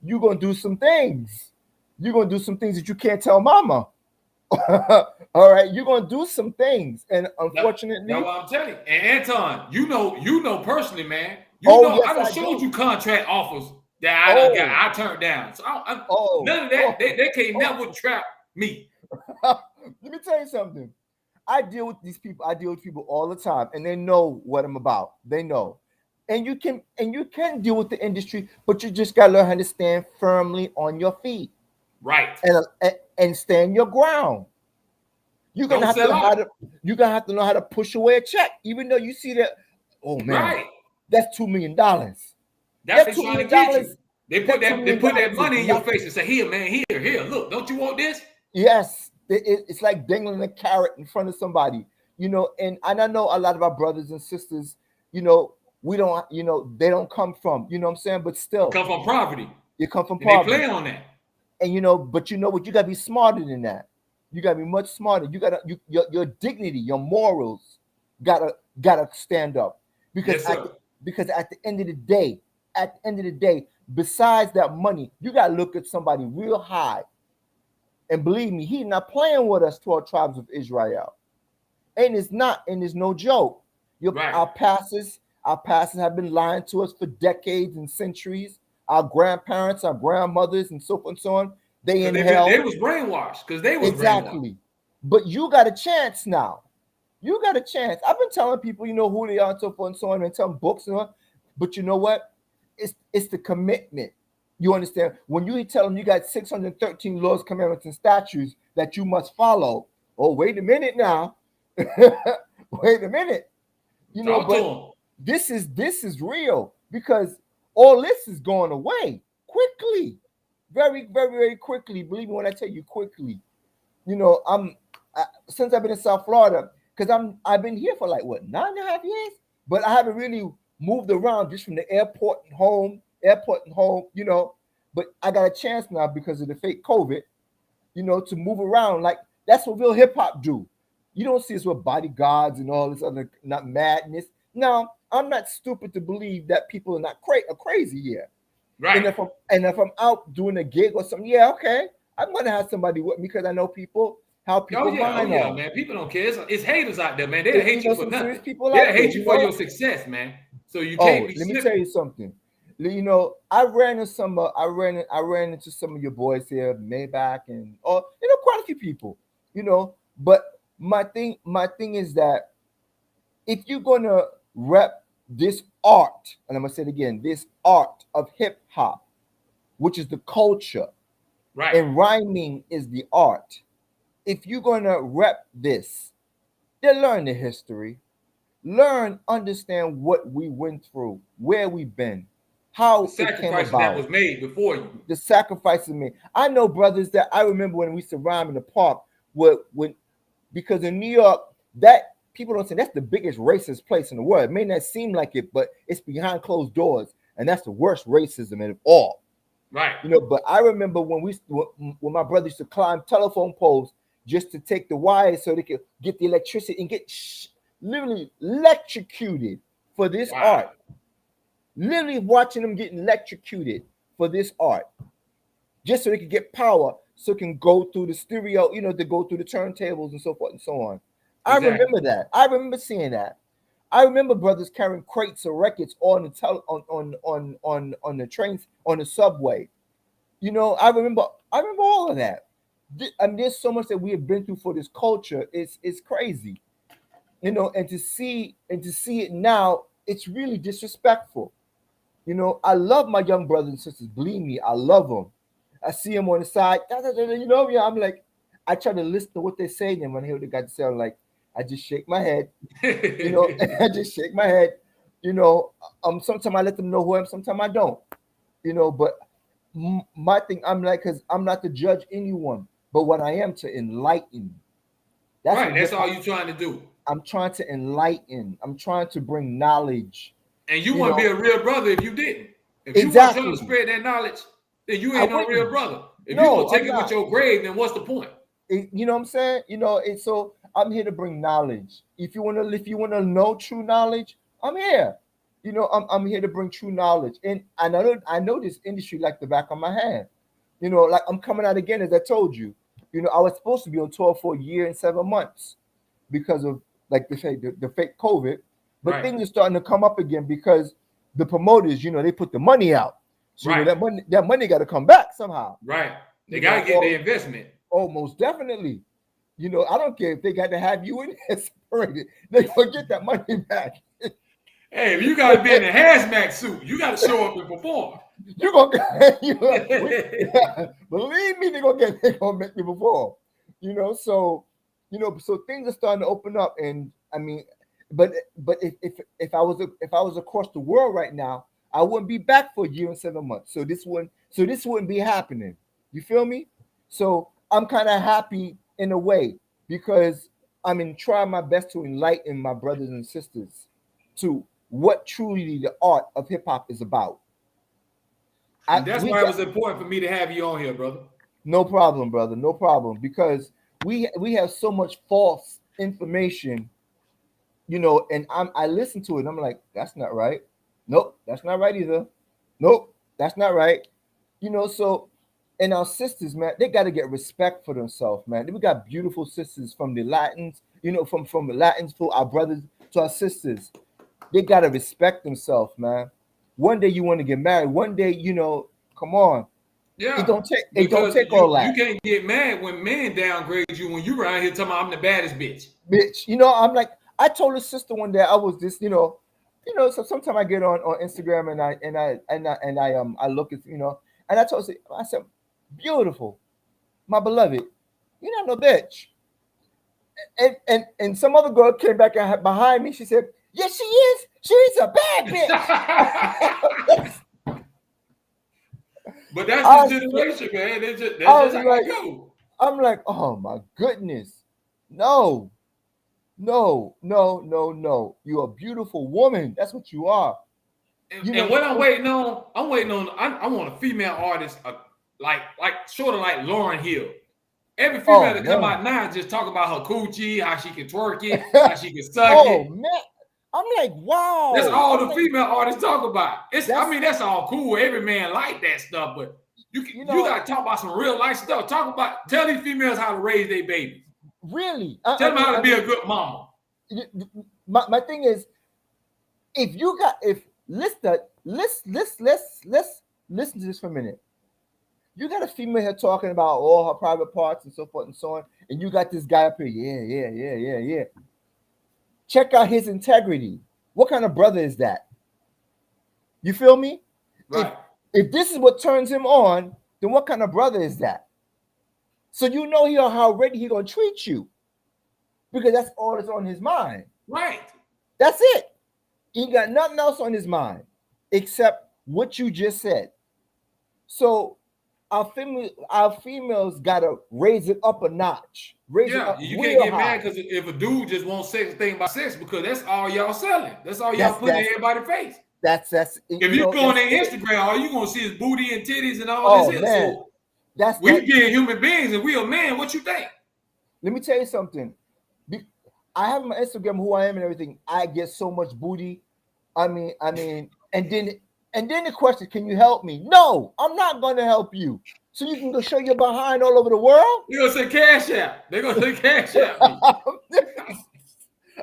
you're gonna do some things. You're gonna do some things that you can't tell mama. All right, you're gonna do some things, and unfortunately, that's what I'm telling you. And Anton, you know personally, man. I done showed you contract offers that I turned down. So none of that. They can't never trap me. Let me tell you something. I deal with these people. I deal with people all the time, and they know what I'm about. They know, and you can deal with the industry, but you just gotta learn how to stand firmly on your feet, right? And stand your ground. You're gonna have to know how to push away a check, even though you see that. Oh man, right. That's $2 million. That's $2 trying million. to get you. They put that money in your nothing. face and say, "Here, man, here. Look, don't you want this?" Yes. It's like dangling a carrot in front of somebody, you know, and I know a lot of our brothers and sisters, you know, they don't come from, you know what I'm saying, but still. Come from poverty. You come from poverty. They play on that. And you know, but you know what, you gotta be smarter than that. You gotta be much smarter. You gotta your dignity, your morals gotta stand up. Because at the end of the day, besides that money, you gotta look at somebody real high. And believe me, he's not playing with us, 12 tribes of Israel. And it's no joke. Our pastors have been lying to us for decades and centuries. Our grandparents, our grandmothers, and so forth and so on. They was brainwashed because they was exactly. brainwashed. But you got a chance now. You got a chance. I've been telling people, you know, who they are and so forth and so on, and telling books and all. But you know what? It's the commitment. You understand? When you tell them you got 613 laws, commandments, and statutes that you must follow. Oh, wait a minute now. Wait a minute. You know, but this is real because all this is going away quickly, very, very, very quickly. Believe me when I tell you quickly. You know, since I've been in South Florida, because I've been here for like 9.5 years, but I haven't really moved around just from the airport and home, you know. But I got a chance now because of the fake COVID, you know, to move around. Like that's what real hip hop do. You don't see us with bodyguards and all this other not madness. Now, I'm not stupid to believe that people are not crazy here. Right. And if I'm out doing a gig or something, yeah, okay, I'm gonna have somebody with me because I know how people mind are. Man. People don't care. It's haters out there, man. They'll hate you for nothing. People they'll hate you for your success, man. So you can't be. Let me tell you something. You know, I ran into some of your boys here, Maybach, and quite a few people. You know, but my thing is that if you're gonna rep this art, and I'm gonna say it again, this art of hip hop, which is the culture, right? And rhyming is the art. If you're gonna rep this, then learn the history, understand what we went through, where we've been, how the it came about, that was made before you. The sacrifices made. I know brothers that I remember when we used to rhyme in the park, because in New York, that people don't say that's the biggest racist place in the world. It may not seem like it, but it's behind closed doors, and that's the worst racism of all. Right. You know, but I remember when my brother used to climb telephone poles just to take the wires so they could get the electricity and get literally electrocuted for this art. Literally watching them getting electrocuted for this art, just so they could get power, so it can go through the stereo, to go through the turntables and so forth and so on. Exactly. I remember that. I remember seeing that. I remember brothers carrying crates of records on the trains, on the subway. You know, I remember all of that. I mean, there's so much that we have been through for this culture. It's crazy, you know, and to see it now, it's really disrespectful. You know, I love my young brothers and sisters. Believe me, I love them. I see them on the side. You know, I'm like, I try to listen to what they say, and when I hear what they got to say, I'm like, I just shake my head. You know, I just shake my head. You know, sometimes I let them know who I am. Sometimes I don't. You know, but my thing, I'm like, because I'm not to judge anyone, but what I am to enlighten. That's all you're trying to do. I'm trying to enlighten. I'm trying to bring knowledge. And you wouldn't be a real brother if you didn't. If you weren't trying to spread that knowledge, then you ain't no real brother. If you don't take it with your grave, then what's the point? You know what I'm saying? You know, it's so I'm here to bring knowledge. If you wanna know true knowledge, I'm here. You know, I'm here to bring true knowledge. And I know this industry like the back of my hand. You know, like I'm coming out again, as I told you. You know, I was supposed to be on tour for a year and 7 months because of like the fake COVID. But things are starting to come up again because the promoters, you know, they put the money out. So you know, that money got to come back somehow. Right. They got to get the investment. Oh, most definitely. You know, I don't care if they got to have you in there separated. They're going to get that money back. Hey, if you got to be in a hazmat suit, you got to show up and perform. You're going to believe me, they're going to make me perform. You know, so things are starting to open up. And I mean, but if I was across the world right now, I wouldn't be back for a year and 7 months. So this wouldn't be happening. You feel me? So I'm kind of happy in a way because I'm trying my best to enlighten my brothers and sisters to what truly the art of hip hop is about. And that's why it was important for me to have you on here, brother. No problem, brother. No problem. Because we have so much false information, you know, and I listen to it and I'm like, that's not right. Nope, that's not right either. Nope, that's not right. You know, so and our sisters, man, they got to get respect for themselves, man. We got beautiful sisters from the Latins, you know, from the Latins to our brothers to our sisters. They got to respect themselves, man. One day you want to get married. One day, you know, come on. Yeah. It don't take all that. You can't get mad when men downgrade you when you around here talking about I'm the baddest bitch. Bitch, you know, I'm like, I told a sister one day I was this, you know, so sometimes I get on Instagram and I look at, you know, and I told her, I said, beautiful, my beloved, you're not no bitch. And some other girl came back behind me. She said, yes, she is. She's a bad bitch. But that's the generation, man. That's just how it go. I'm like, oh my goodness. No. You're a beautiful woman. That's what you are. And what I'm waiting on, I want a female artist like sort of like Lauryn Hill. Every female Oh, that come man. out now just talk about her coochie, how she can twerk it, how she can suck Oh, it. man. I'm like, wow. That's all I'm the like, female artists talk about. that's, That's all cool. Every man like that stuff, but you gotta talk about some real life stuff. Tell these females how to raise their babies. really. Tell them how to be a good mama. My thing is, let's listen to this for a minute. You got a female here talking about all her private parts and so forth and so on, and you got this guy up here, yeah. Check out his integrity. What kind of brother is that? You feel me? Right. If this is what turns him on, then what kind of brother is that? So you know how ready he gonna treat you, because that's all that's on his mind. Right. That's it. He ain't got nothing else on his mind except what you just said. So our females gotta raise it up a notch. Raise it up. You can't get mad because if a dude just wants sex, think about sex, because that's all y'all selling. That's all y'all putting in everybody's face. That's if you go on their Instagram, all you gonna see is booty and titties and all this. Man. So we getting human beings and we a man. What you think? Let me tell you something. I have my Instagram, who I am and everything. I get so much booty. I mean, and then the question, can you help me? No, I'm not going to help you. So you can go show your behind all over the world? You're going to say cash out. They're going to say cash out.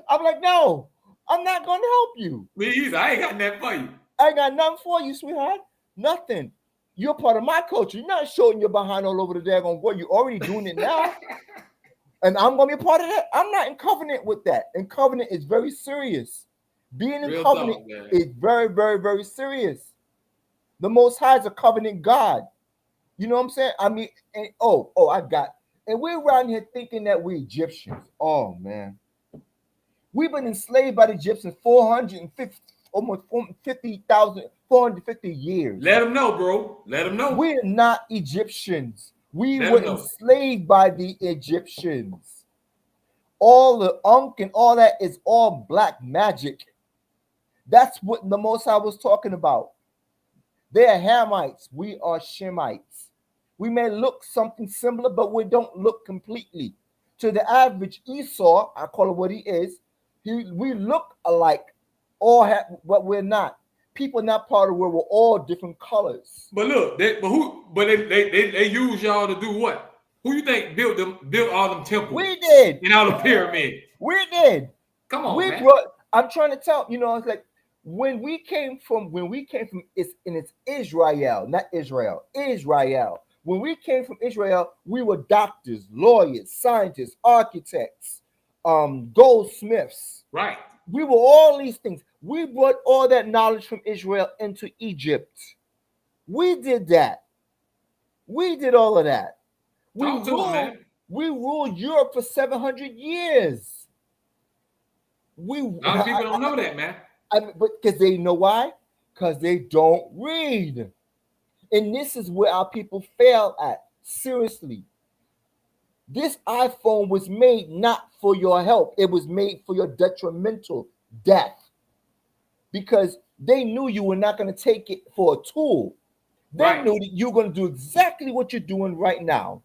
I'm like, no, I'm not going to help you. Me either. I ain't got nothing for you. I ain't got nothing for you, sweetheart. Nothing. You're part of my culture. You're not showing your behind all over the daggone world. You're already doing it now. And I'm going to be a part of that. I'm not in covenant with that. And covenant is very serious. Being in covenant is very, very, very serious. The Most High is a covenant God. You know what I'm saying? I mean, and and we're around here thinking that we're Egyptians. Oh, man. We've been enslaved by the Egyptians 450 years. Let them know, bro. Let them know. We're not Egyptians. We were enslaved by the Egyptians. All the and all that is all black magic. That's what the Most High was talking about. They are Hamites. We are Shemites. We may look something similar, but we don't look completely. To the average Esau, I call it what he is, we look alike, but we're not. People not part of where we're all different colors. But look, they use y'all to do what? Who you think built all them temples? We did. And all the pyramids. We did. Come on, man. I'm trying to tell it's like when we came from it's Israel, not Israel. Israel. When we came from Israel, we were doctors, lawyers, scientists, architects, goldsmiths. Right. We were all these things. We brought all that knowledge from Israel into Egypt. We did that. We did all of that. We ruled Europe for 700 years. A lot of people don't know that, man. But because they know why? Because they don't read. And this is where our people fail at. Seriously. This iPhone was made not for your help. It was made for your detrimental death. Because they knew you were not going to take it for a tool. They knew that you were going to do exactly what you're doing right now.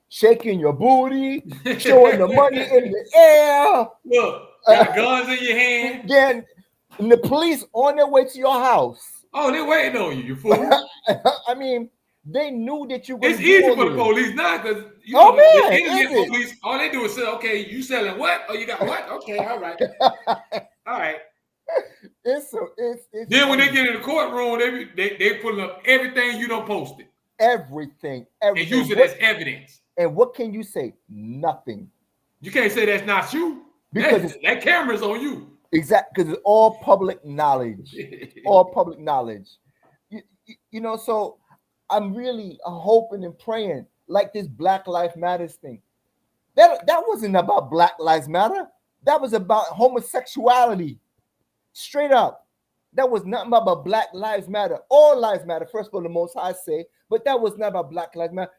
Shaking your booty, showing the money in the air. Look, got guns in your hand. Then the police on their way to your house. Oh, they waiting on you, you fool. I mean, they knew that you were. It's easy for the police now because the internet police, all they do is say, okay, you selling what? Oh, you got what? Okay, all right. All right. It's then when they get in the courtroom, they pulling up everything you don't posted. Everything. And use it as evidence. And what can you say? Nothing. You can't say that's not you. Because that camera's on you. Exactly, because it's all public knowledge. All public knowledge. So I'm really hoping and praying, like this Black Lives Matter thing. That wasn't about Black Lives Matter. That was about homosexuality. Straight up. That was nothing about Black Lives Matter. All lives matter. First of all, the Most High say, but that was not about Black Lives Matter.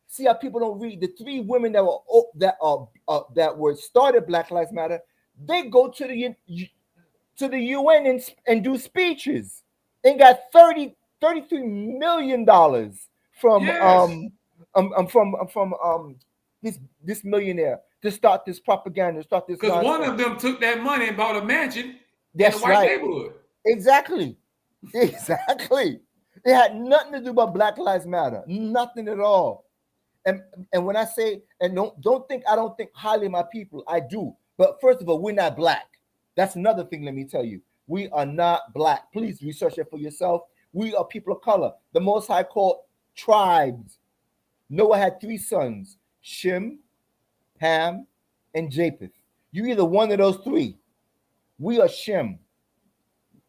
See how people don't read. The 3 women that were started Black Lives Matter, they go to the UN and do speeches and got $33 million from I'm from this millionaire to start this propaganda, start this. Because one of them took that money and bought a mansion That's in a white right. neighborhood. Exactly. Exactly. It had nothing to do about Black Lives Matter. Nothing at all. And when I say, and don't think I don't think highly of my people, I do. But first of all, we're not black. That's another thing, let me tell you. We are not black. Please research it for yourself. We are people of color. The Most High called tribes. Noah had 3 sons, Shem, Ham, and Japheth. You're either one of those 3. We are Shem.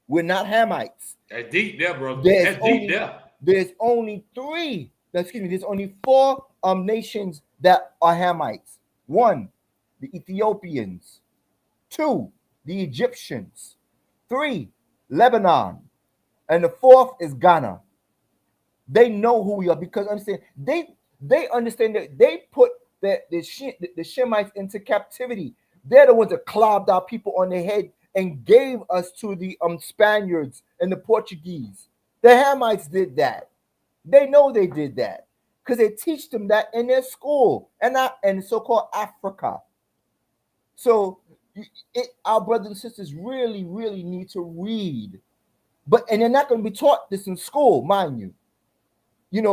We're not Hamites. That's deep there, bro. That's deep there. There's only 3. Excuse me. There's only 4 nations that are Hamites. 1, the Ethiopians. 2, the Egyptians. 3, Lebanon. And the 4th is Ghana. They know who we are because understand they understand that they put the Shemites into captivity. They're the ones that clobbed our people on their head and gave us to the Spaniards and the Portuguese. The Hamites did that. They know they did that because they teach them that in their school and so-called Africa. So our brothers and sisters really, really need to read. And they're not going to be taught this in school, mind you.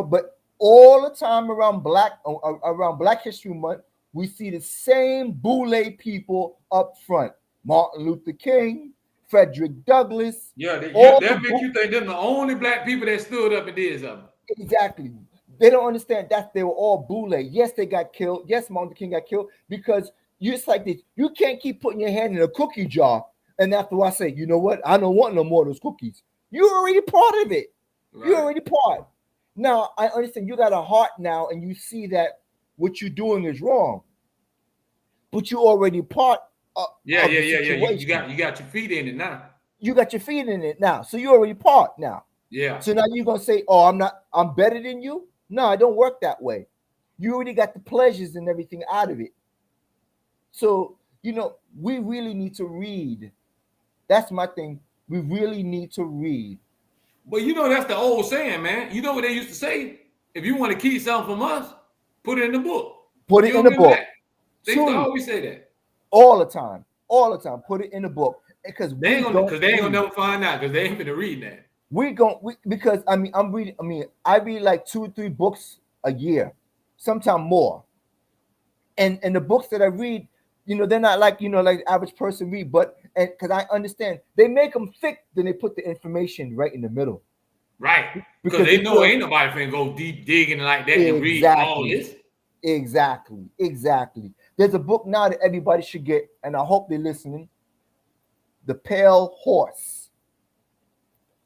But all the time around Black History Month, we see the same boule people up front. Martin Luther King, Frederick Douglass. Yeah, that make you think they're the only black people that stood up and did something. Exactly. They don't understand that they were all boule. Yes, they got killed. Yes, Martin Luther King got killed because it's like this. You can't keep putting your hand in a cookie jar. And after I say, you know what? I don't want no more of those cookies. You're already part of it. Right. You're already part. Now, I understand you got a heart now and you see that what you're doing is wrong. But you're already part of Yeah. You got your feet in it now. You got your feet in it now. So you're already part now. Yeah. So now you're going to say, oh, I'm better than you? No, it don't work that way. You already got the pleasures and everything out of it. So, we really need to read. That's my thing. We really need to read. But that's the old saying, man. You know what they used to say? If you want to keep something from us, put it in the book. Put it in the book. They used to always say that. All the time. Put it in the book. Because they ain't gonna never find out because they ain't gonna read that. Because I read like 2 or 3 books a year, sometimes more. And the books that I read, they're not like like the average person read, but because I understand they make them thick, then they put the information right in the middle. Right. Because they know ain't nobody finna go deep digging like that and read all this. Exactly. There's a book now that everybody should get, and I hope they're listening. The Pale Horse.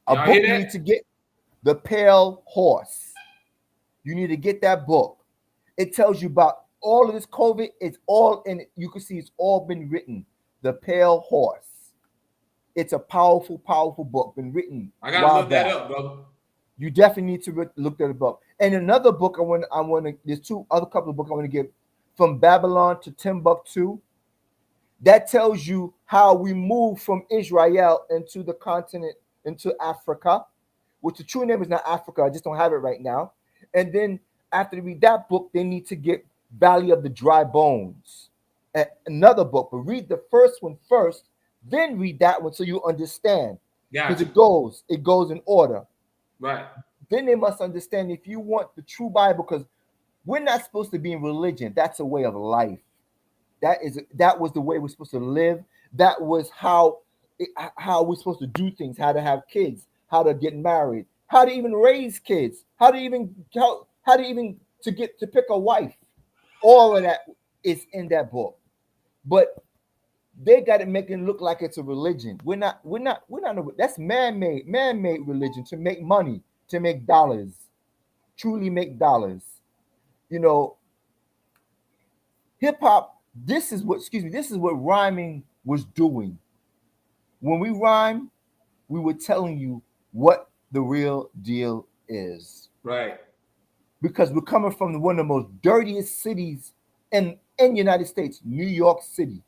A book you need to get. The Pale Horse. You need to get that book. It tells you about all of this COVID. It's all in it. You can see it's all been written. The Pale Horse. It's a powerful, powerful book. Been written. I gotta look that up, brother. You definitely need to look that book. And another book I want to. There's 2 other couple of books I want to give. From Babylon to Timbuktu. That tells you how we moved from Israel into the continent, into Africa, which the true name is not Africa. I just don't have it right now. And then after they read that book, they need to get Valley of the Dry Bones, another book. But read the first one first, then read that one so you understand. Because it goes in order. Right. Then they must understand if you want the true Bible, because we're not supposed to be in religion. That's a way of life. That was the way we're supposed to live. That was how we're supposed to do things, how to have kids, how to get married, how to even raise kids, how to get to pick a wife. All of that is in that book. But they got to make it look like it's a religion. We're not that's man-made religion to make money, to make dollars, truly make dollars. Hip hop. This is what rhyming was doing. When we rhyme, we were telling you what the real deal is. Right. Because we're coming from one of the most dirtiest cities in the United States, New York City.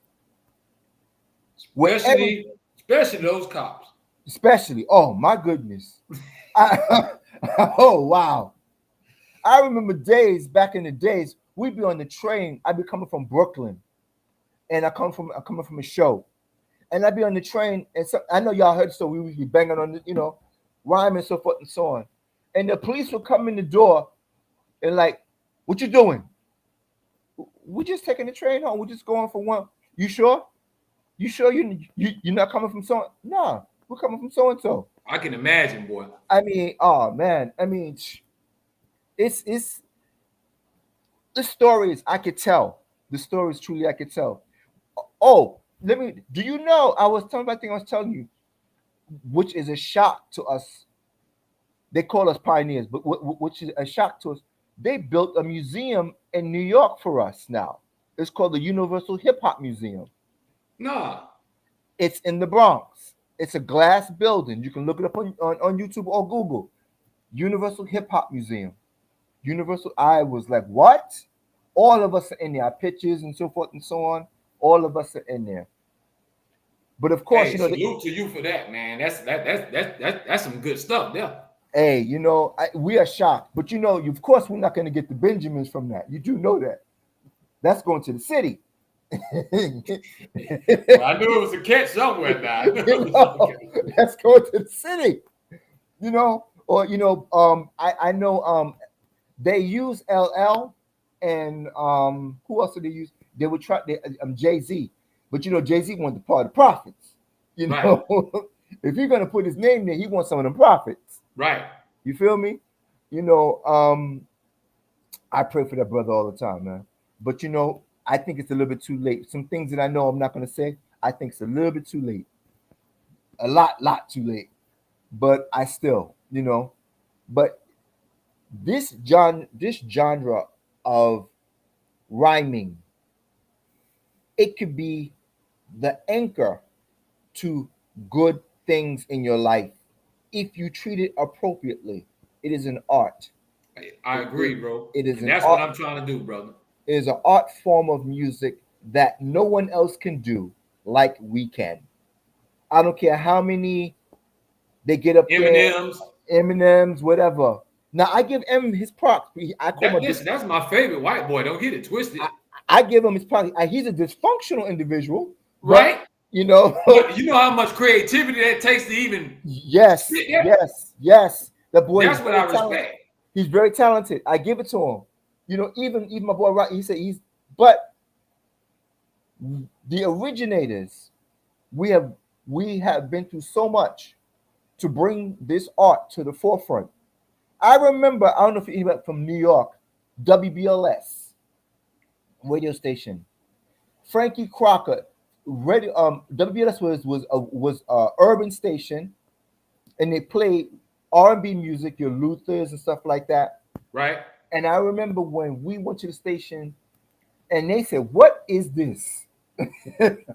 Especially those cops. Especially, oh my goodness. Oh wow. I remember days back in the days, we'd be on the train. I'd be coming from Brooklyn, and I'm coming from a show, and I'd be on the train, and so I know y'all heard, so we would be banging on the, rhyme and so forth and so on, and the police would come in the door and like, what you doing? We just taking the train home. We're just going for one. You sure? You sure you're not coming from so? Nah, we're coming from so and so. I can imagine, boy. I mean, oh man, I mean, it's the stories I could tell. The stories truly I could tell. Oh, do you know? I was telling you, which is a shock to us. They call us pioneers, but which is a shock to us. They built a museum in New York for us now. It's called the Universal Hip Hop Museum. Nah. It's in the Bronx. It's a glass building. You can look it up on YouTube or Google. Universal Hip Hop Museum. Universal. I was like, what? All of us are in there. Our pictures and so forth and so on. All of us are in there. But of course, hey, salute to you for that, man. That's some good stuff there. Hey, we are shocked, but of course, we're not going to get the Benjamins from that. You do know that. That's going to the city. Well, I knew it was a catch somewhere now. That's going to the city. I know they use LL and who else did they use? They would try Jay-Z, but Jay-Z wanted the part of the profits. Right. If you're gonna put his name there, he wants some of the profits. Right. You feel me? I pray for that brother all the time, man. But I think it's a little bit too late. Some things that I know I'm not gonna say, I think it's a little bit too late. A lot too late. But I still, but this genre of rhyming, it could be the anchor to good things in your life if you treat it appropriately. It is an art. I agree, bro. It is, and that's what I'm trying to do, brother. It is an art form of music that no one else can do like we can. I don't care how many they get up Eminem's, whatever. Now I give Eminem his props. That's my favorite white boy. Don't get it twisted. I give him his props. He's a dysfunctional individual, right? But, but you know how much creativity that takes to even. Yes. The boy. That's what I respect. He's very talented. I give it to him. Even my boy, right? He said but the originators, we have been through so much to bring this art to the forefront. I remember, I don't know if you went from New York, WBLS radio station. Frankie Crocker, WBLS was a urban station, and they played R&B music, your Luthers and stuff like that. Right. And I remember when we went to the station, and they said, "What is this?" And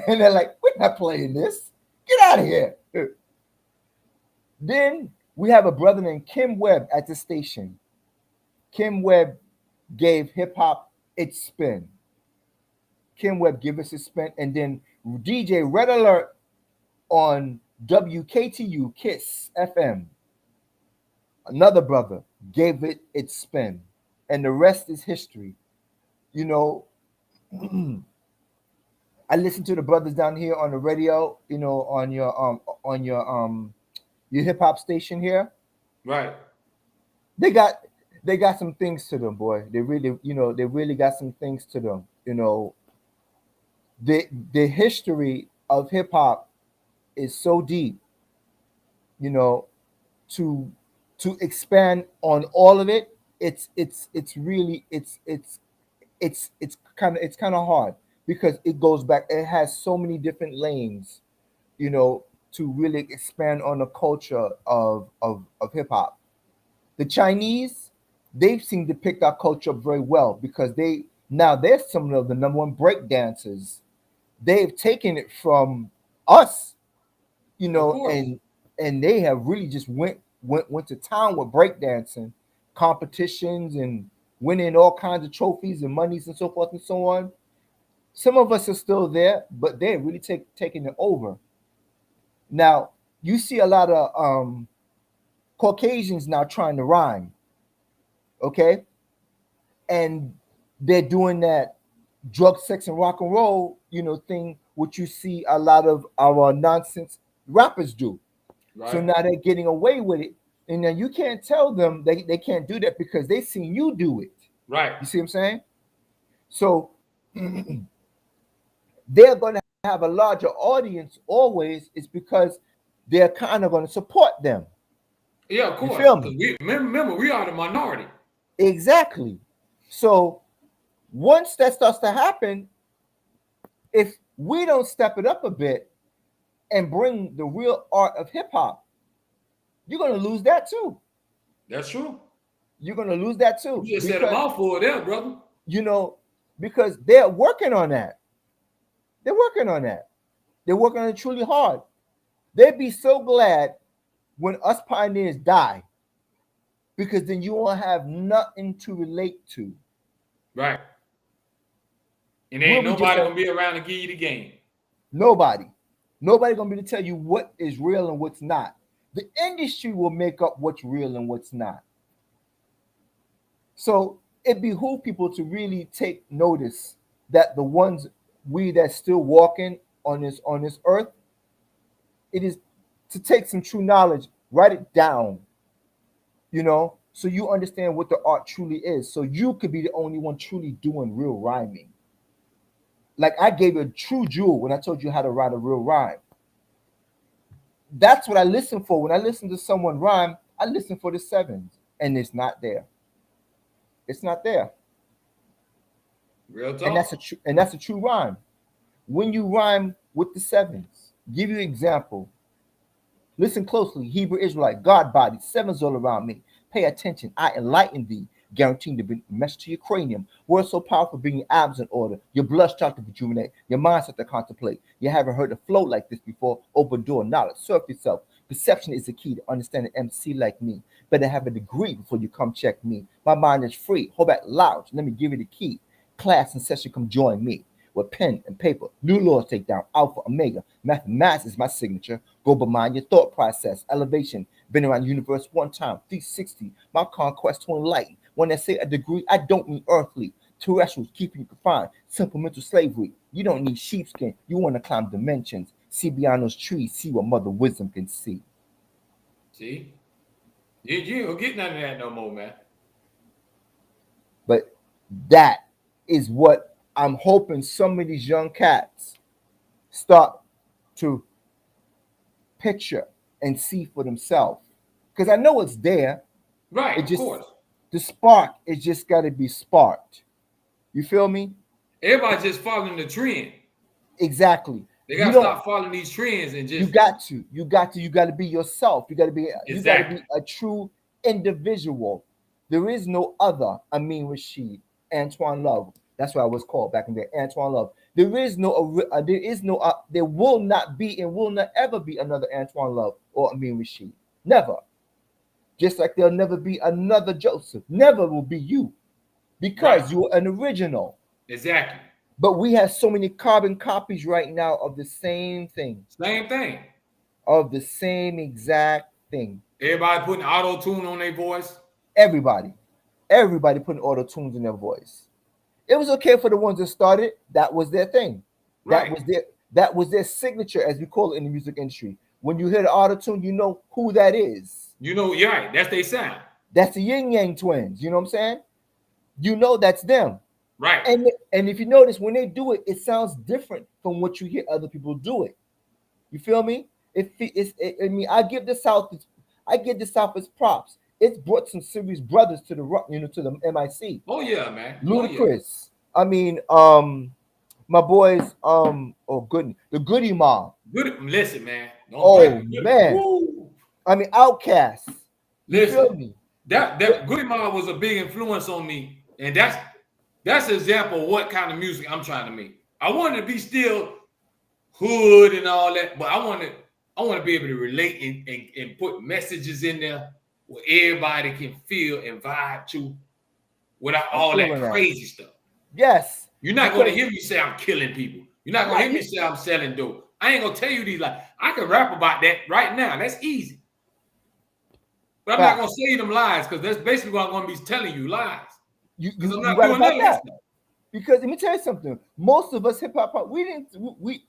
they're like, "We're not playing this. Get out of here." Then we have a brother named Kim Webb at the station. Kim Webb gave hip hop its spin. Kim Webb gave us a spin, and then DJ Red Alert on WKTU Kiss FM, another brother, gave it its spin, and the rest is history. I listen to the brothers down here on the radio, on your hip hop station here. Right. They got some things to them, boy. They really got some things to them. The history of hip hop is so deep. To expand on all of it, it's kind of hard because it goes back. It has so many different lanes, to really expand on the culture of hip hop. The Chinese, they've seemed to pick our culture up very well because they're some of the number one break dancers. They've taken it from us, and they have really just went to town with breakdancing competitions and winning all kinds of trophies and monies and so forth and so on. Some of us are still there, but they're really taking it over. Now, you see a lot of Caucasians now trying to rhyme. okay? And they're doing that drug, sex, and rock and roll, thing, which you see a lot of our nonsense rappers do. Right. So now they're getting away with it. And then you can't tell them they can't do that because they seen you do it. Right. You see what I'm saying? So they're going to have a larger audience always. It's because they're kind of going to support them. Yeah, of course. You feel me? Remember, we are the minority. Exactly. So once that starts to happen, if we don't step it up a bit and bring the real art of hip hop, you're going to lose that too. That's true. You're going to lose that too. You just said a mouthful there, brother. Because they're working on that. They're working on that. They're working on it truly hard. They'd be so glad when us pioneers die, because then you won't have nothing to relate to. Right. And ain't nobody gonna be around to give you the game. Nobody gonna be to tell you what is real and what's not. The industry will make up what's real and what's not. So it behooves people to really take notice that the ones we that's still walking on this earth, it is to take some true knowledge, write it down, so you understand what the art truly is. So you could be the only one truly doing real rhyming. Like I gave you a true jewel when I told you how to write a real rhyme. That's what I listen for. When I listen to someone rhyme, I listen for the sevens, and it's not there. It's not there. Real talk. And that's a true rhyme. When you rhyme with the sevens, give you an example. Listen closely. Hebrew Israelite, God body, sevens all around me. Pay attention. I enlighten thee, guaranteeing to be message to your cranium. Words so powerful, bring your abs in order. Your blood start to rejuvenate. Your mind start to contemplate. You haven't heard a flow like this before. Open door knowledge. Surf yourself. Perception is the key to understand an MC like me. Better have a degree before you come check me. My mind is free. Hold back loud. Let me give you the key. Class and session, come join me. With pen and paper, new laws take down, alpha, omega. Mathematics is my signature. Go behind your thought process, elevation. Been around the universe one time, 360. My conquest to enlighten. When I say a degree, I don't mean earthly. Terrestrials keeping you confined. Simple mental slavery. You don't need sheepskin. You want to climb dimensions. See beyond those trees. See what Mother Wisdom can see. See? You don't get none of that no more, man. But that is what I'm hoping some of these young cats start to picture and see for themselves. Because I know it's there. Right, of course. The spark is just got to be sparked. You feel me? Everybody just following the trend. Exactly. They got to stop following these trends and just. You got to be yourself. You got to be a true individual. There is no other Amin Rashid, Antoine Love. That's what I was called back in the day, Antoine Love. There will not be and will not ever be another Antoine Love or Amin Rashid. Never. Just like there'll never be another Joseph. Never will be you. Because you're an original. Exactly. But we have so many carbon copies right now of the same thing. Same thing. Of the same exact thing. Everybody putting auto-tune on their voice. Everybody putting auto-tunes in their voice. It was okay for the ones that started. That was their thing. Right. That was their signature, as we call it in the music industry. When you hear the auto-tune, you know who that is. You're right. That's their sound. That's the Yin Yang Twins. You know what I'm saying? You know that's them. Right. And if you notice, when they do it, it sounds different from what you hear other people do it. You feel me? I give the South its props. It's brought some serious brothers to the MIC. Oh yeah, man. Ludacris. I mean, my boys, the Goody Mob. Listen, man. Man. Woo. I mean, Outkast. Listen, feel me? That Goody Mob was a big influence on me, and that's an example of what kind of music I'm trying to make. I wanted to be still hood and all that, but I want to be able to relate and put messages in there where everybody can feel and vibe to without all that crazy stuff. Yes. You're not going to hear me say I'm killing people. You're not going to hear me say I'm selling dope. I ain't going to tell you these, like, I can rap about that right now. That's easy. But I'm not gonna say them lies because that's basically what I'm gonna be telling you, lies. You I'm not right doing about none of that. stuff. Because let me tell you something. Most of us hip hop, we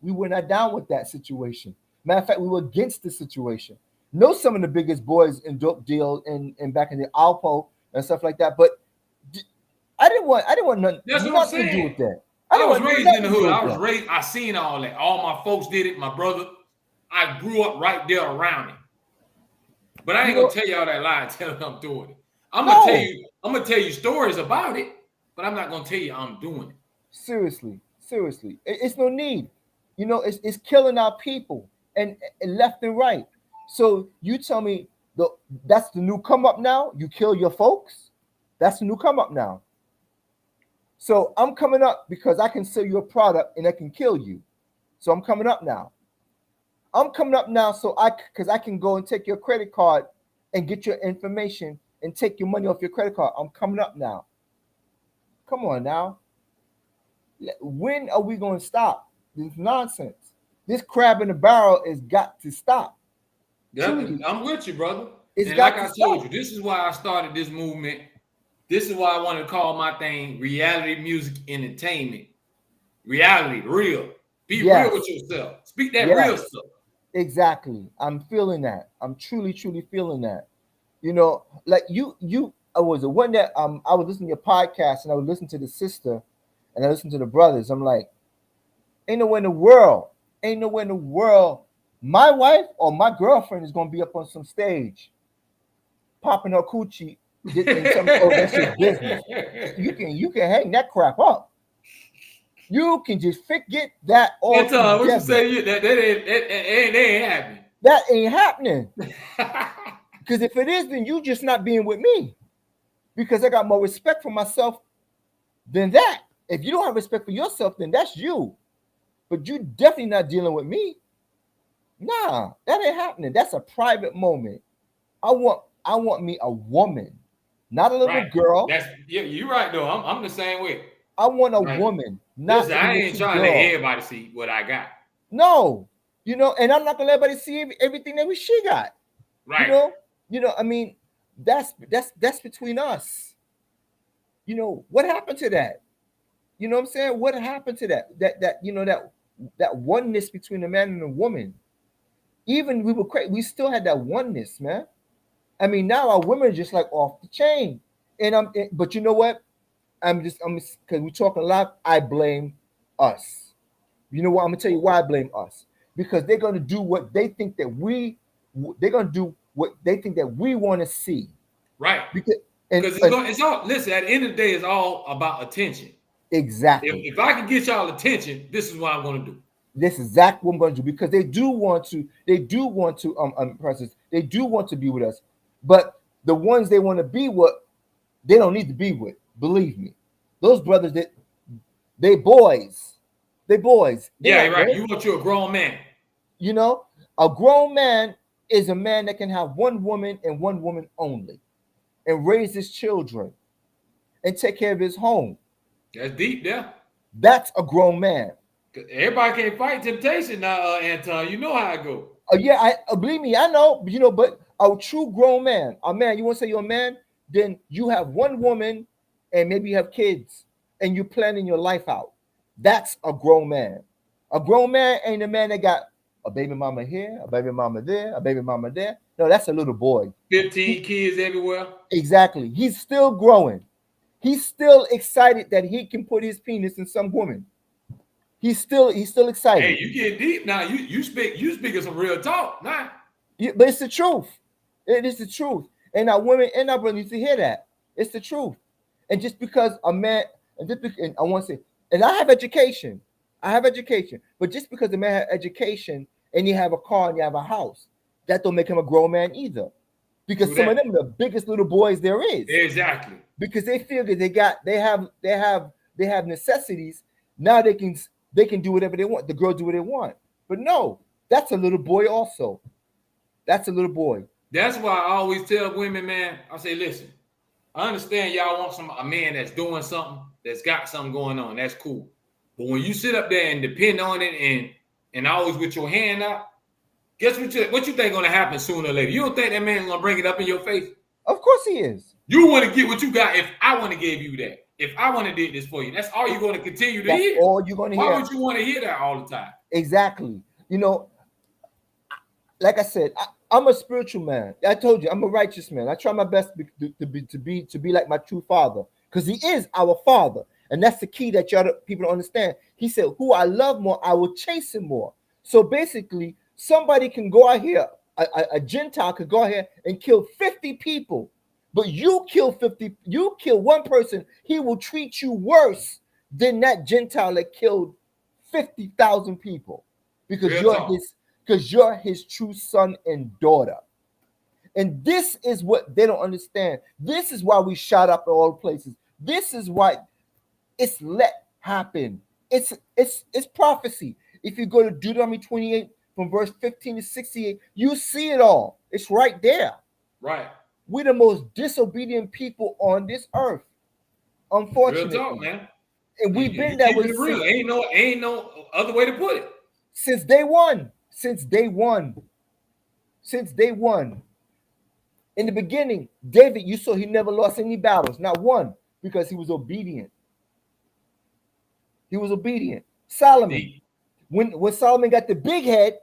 were not down with that situation. Matter of fact, we were against the situation. Know some of the biggest boys in Dope Deal and back in the Alpo and stuff like that. But I didn't want nothing, That's what I'm nothing to do saying. with that. I was didn't want raised nothing in the to do hood. with I was that. raised, I seen all that. All my folks did it, my brother. I grew up right there around it. But I ain't gonna tell y'all that lie and tell them I'm doing it. I'm gonna tell you stories about it, but I'm not gonna tell you I'm doing it. Seriously. It's no need. It's killing our people and left and right. So you tell me that's the new come up now? You kill your folks? That's the new come up now. So I'm coming up because I can sell you a product and I can kill you. So I'm coming up now. Because I can go and take your credit card and get your information and take your money off your credit card. I'm coming up now. Come on now. When are we going to stop this nonsense? This crab in the barrel has got to stop. I'm with you, brother. It's and got like to I told stop. you, this is why I started this movement. This is why I wanted to call my thing reality music entertainment. Reality, real. Be real with yourself. Speak that real stuff. Exactly. I'm feeling that. I'm truly feeling that. Like I was the one that I was listening to your podcast and I was listening to the sister and I listened to the brothers. I'm like, ain't nowhere in the world my wife or my girlfriend is gonna be up on some stage popping her coochie in some that's your business. You can hang that crap up. You can just forget that all together. What you say? That ain't happening. That ain't happening. Because if it is, then you just not being with me. Because I got more respect for myself than that. If you don't have respect for yourself, then that's you. But you definitely not dealing with me. Nah, that ain't happening. That's a private moment. I want me a woman, not a little girl. You're right though. I'm the same way. I want a woman, not listen, I ain't trying to let everybody see what I got. No, and I'm not gonna let everybody see everything that she got. Right. I mean, that's between us. What happened to that? You know what I'm saying? What happened to that? That oneness between a man and a woman. Even we still had that oneness, man. I mean, now our women are just like off the chain. But you know what? I'm because we're talking a lot. I blame us. You know what? I'm gonna tell you why I blame us. Because they're gonna do what they think that we want to see. Right. Because it's all. Listen, at the end of the day, it's all about attention. Exactly. If I can get y'all attention, this is what I'm gonna do. This is exactly what I'm going to do because they do want to impress us. They do want to be with us, but the ones they want to be with, they don't need to be with. Believe me, those brothers they boys. Yeah, you're right. You want you a grown man. A grown man is a man that can have one woman and one woman only, and raise his children, and take care of his home. That's deep, yeah. That's a grown man. Everybody can't fight temptation now, Anton. You know how I go. Yeah, believe me, I know. But a true grown man, a man. You want to say you're a man? Then you have one woman, and maybe you have kids, and you're planning your life out. That's a grown man. A grown man ain't a man that got a baby mama here, a baby mama there, a baby mama there. No, that's a little boy. 15 kids everywhere. Exactly. He's still growing. He's still excited that he can put his penis in some woman. He's still excited. Hey, you get deep now. You speaking some real talk now. Yeah, but it's the truth. It is the truth. And our women and our brothers need to hear that. It's the truth. And just because a man, and I want to say, and I have education. But just because a man has education and you have a car and you have a house, that don't make him a grown man either. Because some of them are the biggest little boys there is. Exactly. Because they feel that they have necessities. Now they can do whatever they want. The girl do what they want. But no, that's a little boy also. That's a little boy. That's why I always tell women, man, I say, listen, I understand y'all want a man that's doing something, that's got something going on. That's cool. But when you sit up there and depend on it and always with your hand out, Guess what you think gonna happen sooner or later? You don't think that man's gonna bring it up in your face? Of course he is. You want to get what you got if I want to give you that. If I want to did this for you, that's all you're going to continue to That's hear. all you're going to hear. Why would you want to hear that all the time? Exactly. You know, like I said, I'm a spiritual man. I told you, I'm a righteous man. I try my best to be like my true father, because he is our father, and that's the key that y'all people don't understand. He said, "Who I love more, I will chase him more." So basically, somebody can go out here, a Gentile could go out here and kill 50 people. But you kill 50, you kill one person, he will treat you worse than that Gentile that killed 50,000 people, because you're his true son and daughter. And this is what they don't understand. This is why we shot up in all places. This is why it's let happen. It's prophecy. If you go to Deuteronomy 28 from verse 15 to 68, you see it all. It's right there. Right. We're the most disobedient people on this earth, unfortunately. Real talk, man. And we've been that way. Real. Ain't no other way to put it. Since day one. Since day one. In the beginning, David, you saw he never lost any battles, not one, because he was obedient. He was obedient. Solomon, when Solomon got the big head,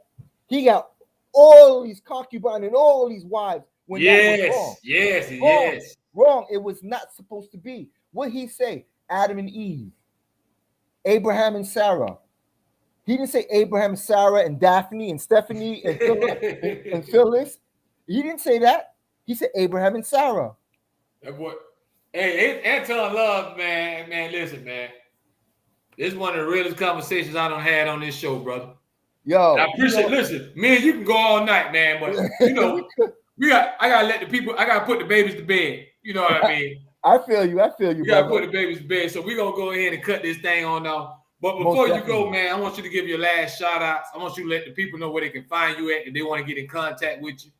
he got all these concubines and all these wives. When that was wrong. Yes. Wrong. It was not supposed to be. What he say? Adam and Eve, Abraham and Sarah. He didn't say Abraham, Sarah, and Daphne and Stephanie and Phyllis. He didn't say that. He said Abraham and Sarah. That boy. Hey, Anton Love, man. Listen, man. This is one of the realest conversations I done had on this show, brother. Yo, I appreciate. Listen, man, you can go all night, man, but you know. I gotta let the people. I gotta put the babies to bed. You know what I mean? I feel you. You gotta put the babies to bed. So we're gonna go ahead and cut this thing on now. But before you go, man, I want you to give your last shout outs. I want you to let the people know where they can find you at if they want to get in contact with you.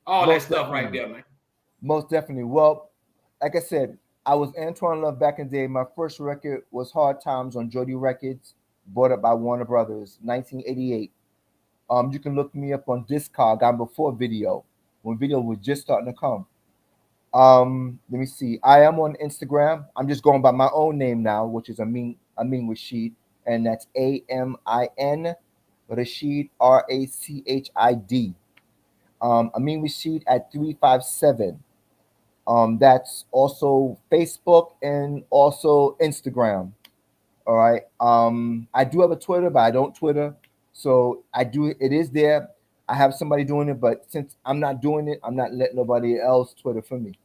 All that stuff right there, man. Most definitely. Well, like I said, I was Antoine Love back in the day. My first record was Hard Times on Jody Records, bought up by Warner Brothers, 1988. You can look me up on Discog. I'm before video. When video was just starting to come. Let me see. I am on Instagram. I'm just going by my own name now, which is Amin Rashid, and that's AMIN Rashid RACHID. Amin Rashid at 357. That's also Facebook and also Instagram. All right. I do have a Twitter, but I don't Twitter. So it is there. I have somebody doing it, but since I'm not doing it, I'm not letting nobody else Twitter for me.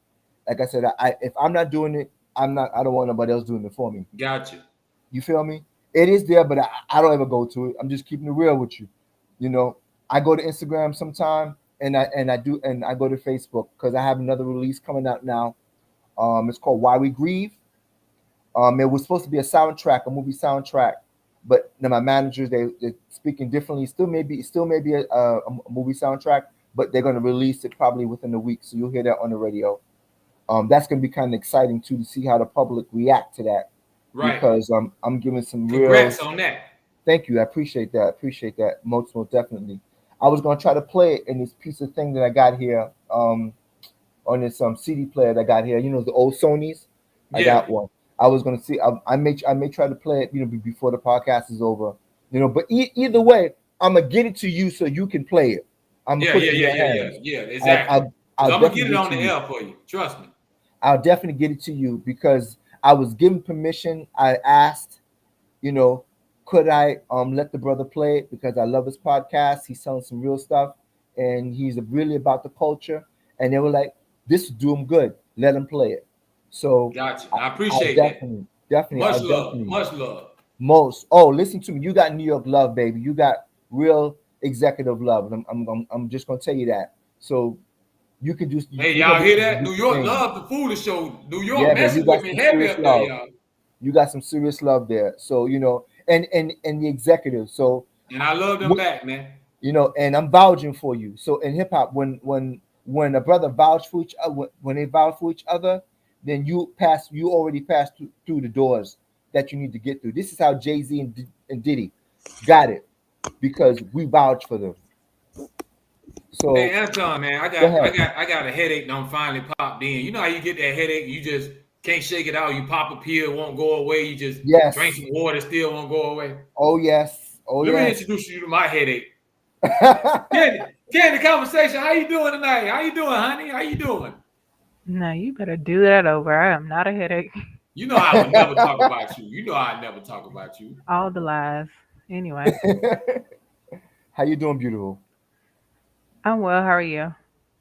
Like I said, if I'm not doing it, I don't want nobody else doing it for me. Gotcha. You feel me? It is there, but I don't ever go to it. I'm just keeping it real with you. You know, I go to Instagram sometime, and I go to Facebook because I have another release coming out now. It's called Why We Grieve. It was supposed to be a movie soundtrack. But now my managers, they're speaking differently. Still may be a movie soundtrack, but they're going to release it probably within a week. So you'll hear that on the radio. That's going to be kind of exciting too, to see how the public react to that. Right. Because I'm giving some Congrats on that. Thank you. I appreciate that. Most definitely. I was going to try to play it in this piece of thing that I got here on this CD player that I got here. You know, the old Sonys? Yeah. I got one. I was going to see. I may try to play it, you know, before the podcast is over. You know, but either way, I'm gonna get it to you so you can play it. Yeah. Exactly. I'm gonna get it on the air for you. Trust me. I'll definitely get it to you because I was given permission. I asked, you know, could I let the brother play it because I love his podcast. He's selling some real stuff, and he's really about the culture. And they were like, "This will do him good. Let him play it." So gotcha. I appreciate that. Definitely. Much love. Oh, listen to me. You got New York love, baby. You got real executive love. And I'm just gonna tell you that. So you can just hey, y'all hear that? New York love the Foolish Show. New York messing with me heavy up there, y'all. You got some serious love there. So you know, and the executive. So and I love them back, man. You know, and I'm vouching for you. So in hip hop, when a brother vouch for each other, when they vouch for each other, then you already passed through the doors that you need to get through. This is how Jay-Z and Diddy got it, because we vouch for them. So Hey Anton, man, I go got I ahead. got I got a headache and I'm finally popped in. You know how you get that headache, you just can't shake it out. You pop a pill, it won't go away. You just drink Yes. some water, still won't go away. Oh yes. Oh Let me yes. introduce you to my headache. Candy, conversation. How you doing tonight? How you doing, honey? How you doing? No, you better do that over. I am not a headache. You know I would never talk about you. You know I'd never talk about you. All the lies. Anyway, How you doing, beautiful? I'm well. How are you?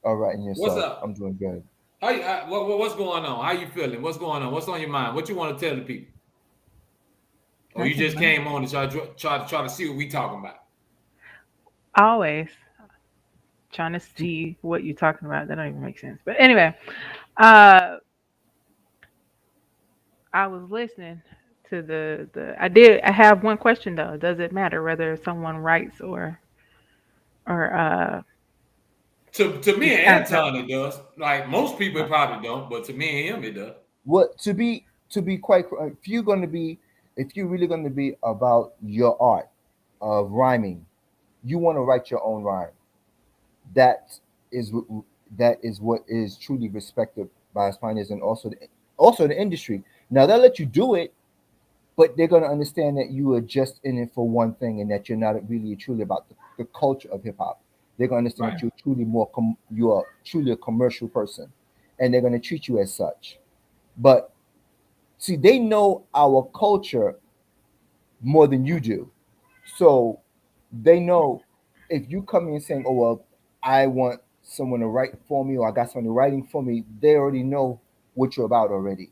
All right, and What's yourself? I'm up? doing good. What's going on? How you feeling? What's going on? What's on your mind? What you want to tell the people? Or you Nothing just much. came on to try to see what we talking about? Always trying to see what you're talking about. That don't even make sense. But anyway, uh, I was listening to the. I did. I have one question though. Does it matter whether someone writes or To me just and adds up? Anton, it does. Like most people, it Right. probably don't, but to me and him, it does. What to be quite if you're going to be if you're really going to be about your art of rhyming, you want to write your own rhyme. That is that is what is truly respected by Spaniards and also the industry. Now they'll let you do it, but they're going to understand that you are just in it for one thing and that you're not really truly about the culture of hip hop. They're going to understand Right. that you're truly you are truly a commercial person, and they're going to treat you as such. But see, they know our culture more than you do, so they know if you come in saying, "Oh well, I want someone to write for me," or "I got someone writing for me," they already know what you're about already.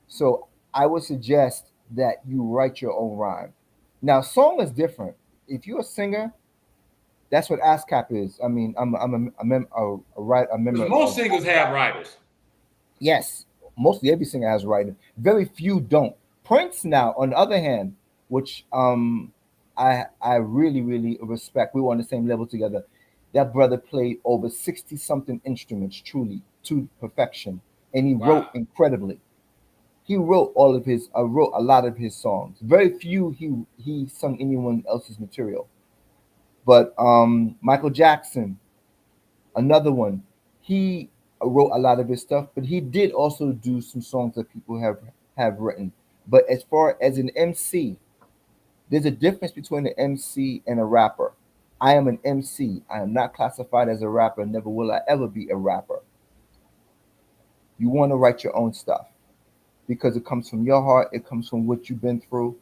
So I would suggest that you write your own rhyme. Now, song is different. If you're a singer, that's what ASCAP is. I mean, a Because member most of singers have writers. yes. Mostly every singer has writing. Very few don't. Prince now, on the other hand, which I really respect. We were on the same level together. That brother played over 60 something instruments, truly to perfection, and he wrote Wow. incredibly. He wrote all of his wrote a lot of his songs. Very few he sung anyone else's material. But Michael Jackson, another one, he wrote a lot of his stuff, but he did also do some songs that people have written. But as far as an MC, there's a difference between an MC and a rapper. I am an MC. I am not classified as a rapper. Never will I ever be a rapper. You want to write your own stuff because it comes from your heart. It comes from what you've been through,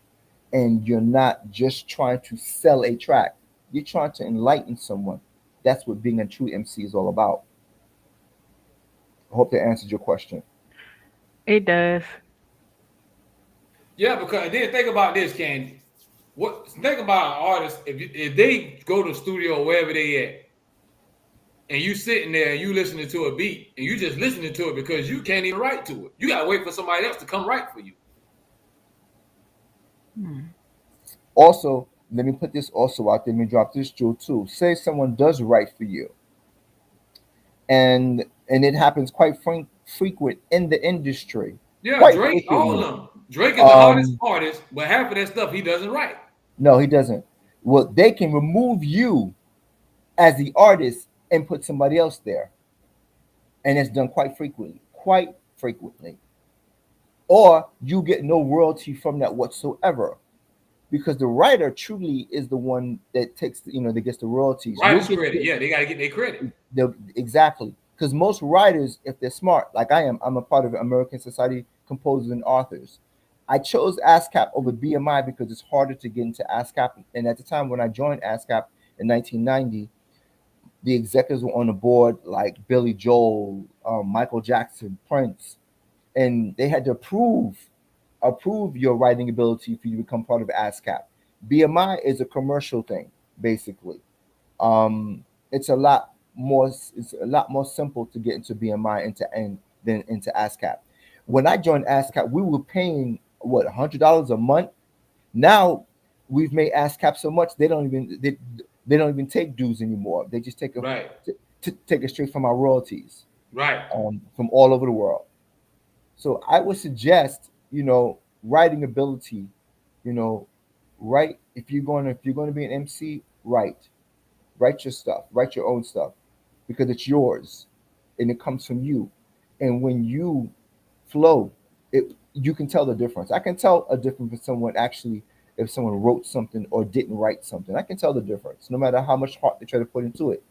and you're not just trying to sell a track. You're trying to enlighten someone. That's what being a true MC is all about. I hope that answered your question. It does. Yeah, because then think about this, Candy. What think about an artist if they go to the studio wherever they at, and you sitting there and you listening to a beat and you just listening to it because you can't even write to it. You gotta wait for somebody else to come write for you. Hmm. Also, let me put this also out there. Let me drop this jewel too. Say someone does write for you, and it happens quite frequent in the industry, Yeah, quite Drake, all frequently. of them. Drake is the hardest Um, artist, but half of that stuff he doesn't write. no, he doesn't. Well, they can remove you as the artist and put somebody else there, and it's done quite frequently. Quite frequently. Or you get no royalty from that whatsoever because the writer truly is the one that takes that gets the royalties. You'll Writer's get credit. Yeah, they gotta get their credit. exactly because most writers, if they're smart, like I am, I'm a part of the American Society of Composers and Authors. I chose ASCAP over BMI because it's harder to get into ASCAP. And at the time when I joined ASCAP in 1990, the executives were on the board like Billy Joel, Michael Jackson, Prince, and they had to approve your writing ability for you to become part of ASCAP. BMI is a commercial thing, basically. It's a lot more simple to get into BMI and than into ASCAP. When I joined ASCAP, we were paying what $100 a month. Now we've made ASCAP so much they don't even take dues anymore. They just Right, take it straight from our royalties right. from all over the world. So I would suggest, writing ability, you know, write if you're going to be an MC, write. Write your stuff. Write your own stuff because it's yours and it comes from you. And when you flow, you can tell the difference. I can tell a difference if someone actually if someone wrote something or didn't write something. I can tell the difference, no matter how much heart they try to put into it.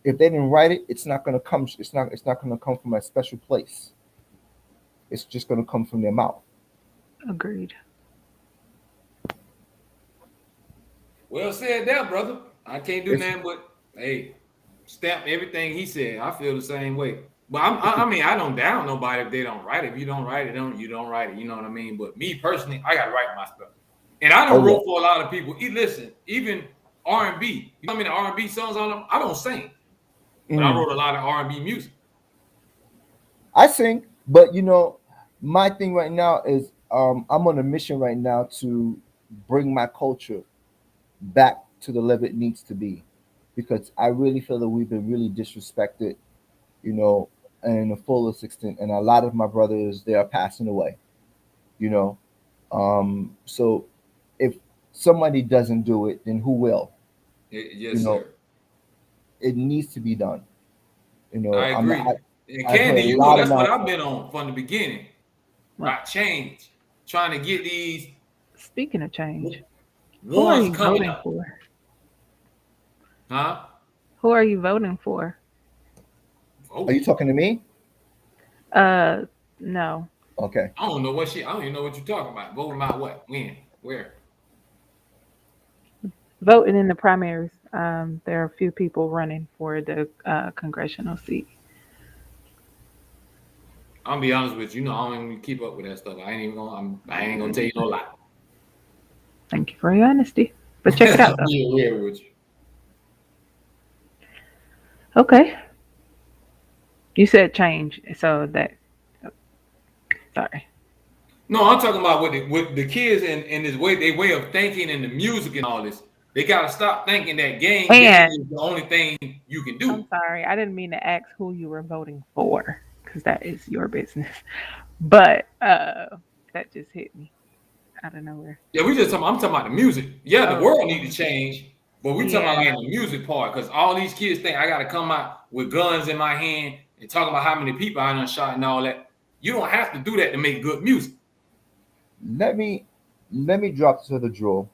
If they didn't write it, it's not gonna come. It's not gonna come from a special place. It's just gonna come from their mouth. Agreed. Well said there, brother. I can't do It's nothing but hey, stamp everything he said. I feel the same way. But I mean, I don't down nobody if they don't write it. If you don't write it, you don't write it. You know what I mean? But me personally, I gotta write my stuff. And I don't oh yeah. wrote for a lot of people. Listen, even R&B. You know how many R&B songs on them? I don't sing, but I Mm. wrote a lot of R&B music. I sing, but my thing right now is I'm on a mission right now to bring my culture back to the level it needs to be, because I really feel that we've been really disrespected, you know, in the fullest extent, and a lot of my brothers they are passing away, you know. So if somebody doesn't do it, then who will? You Yes, know, sir. it needs to be done. I I'm not. agree. And I've Candy, heard a you know lot of that's what nonsense. I've been on from the beginning. Well, Right, change, trying to get these speaking of change, who are ones you coming voting up, for? huh? Who are you voting for? Are Voting. you talking to me? No. Okay. I don't know what I don't even know what you're talking about. Voting about what? When? Where? Voting in the primaries. There are a few people running for the congressional seat. I'm gonna be honest with you. You know, I don't even keep up with that stuff. I ain't gonna tell you no lie. Thank you for your honesty. But check it out I'm though. being real with you. Okay. You said change, so that sorry. No, I'm talking about with the kids and this way their way of thinking and the music and all this. They gotta stop thinking that game And is the only thing you can I'm do. sorry, I didn't mean to ask who you were voting for, because that is your business. But that just hit me out of nowhere. Yeah, I'm talking about the music. Yeah, the Oh, world okay. need to change, but we talking about Yeah. like the music part because all these kids think I gotta come out with guns in my hand and talk about how many people I done shot and all that. You don't have to do that to make good music. Let me drop to the draw.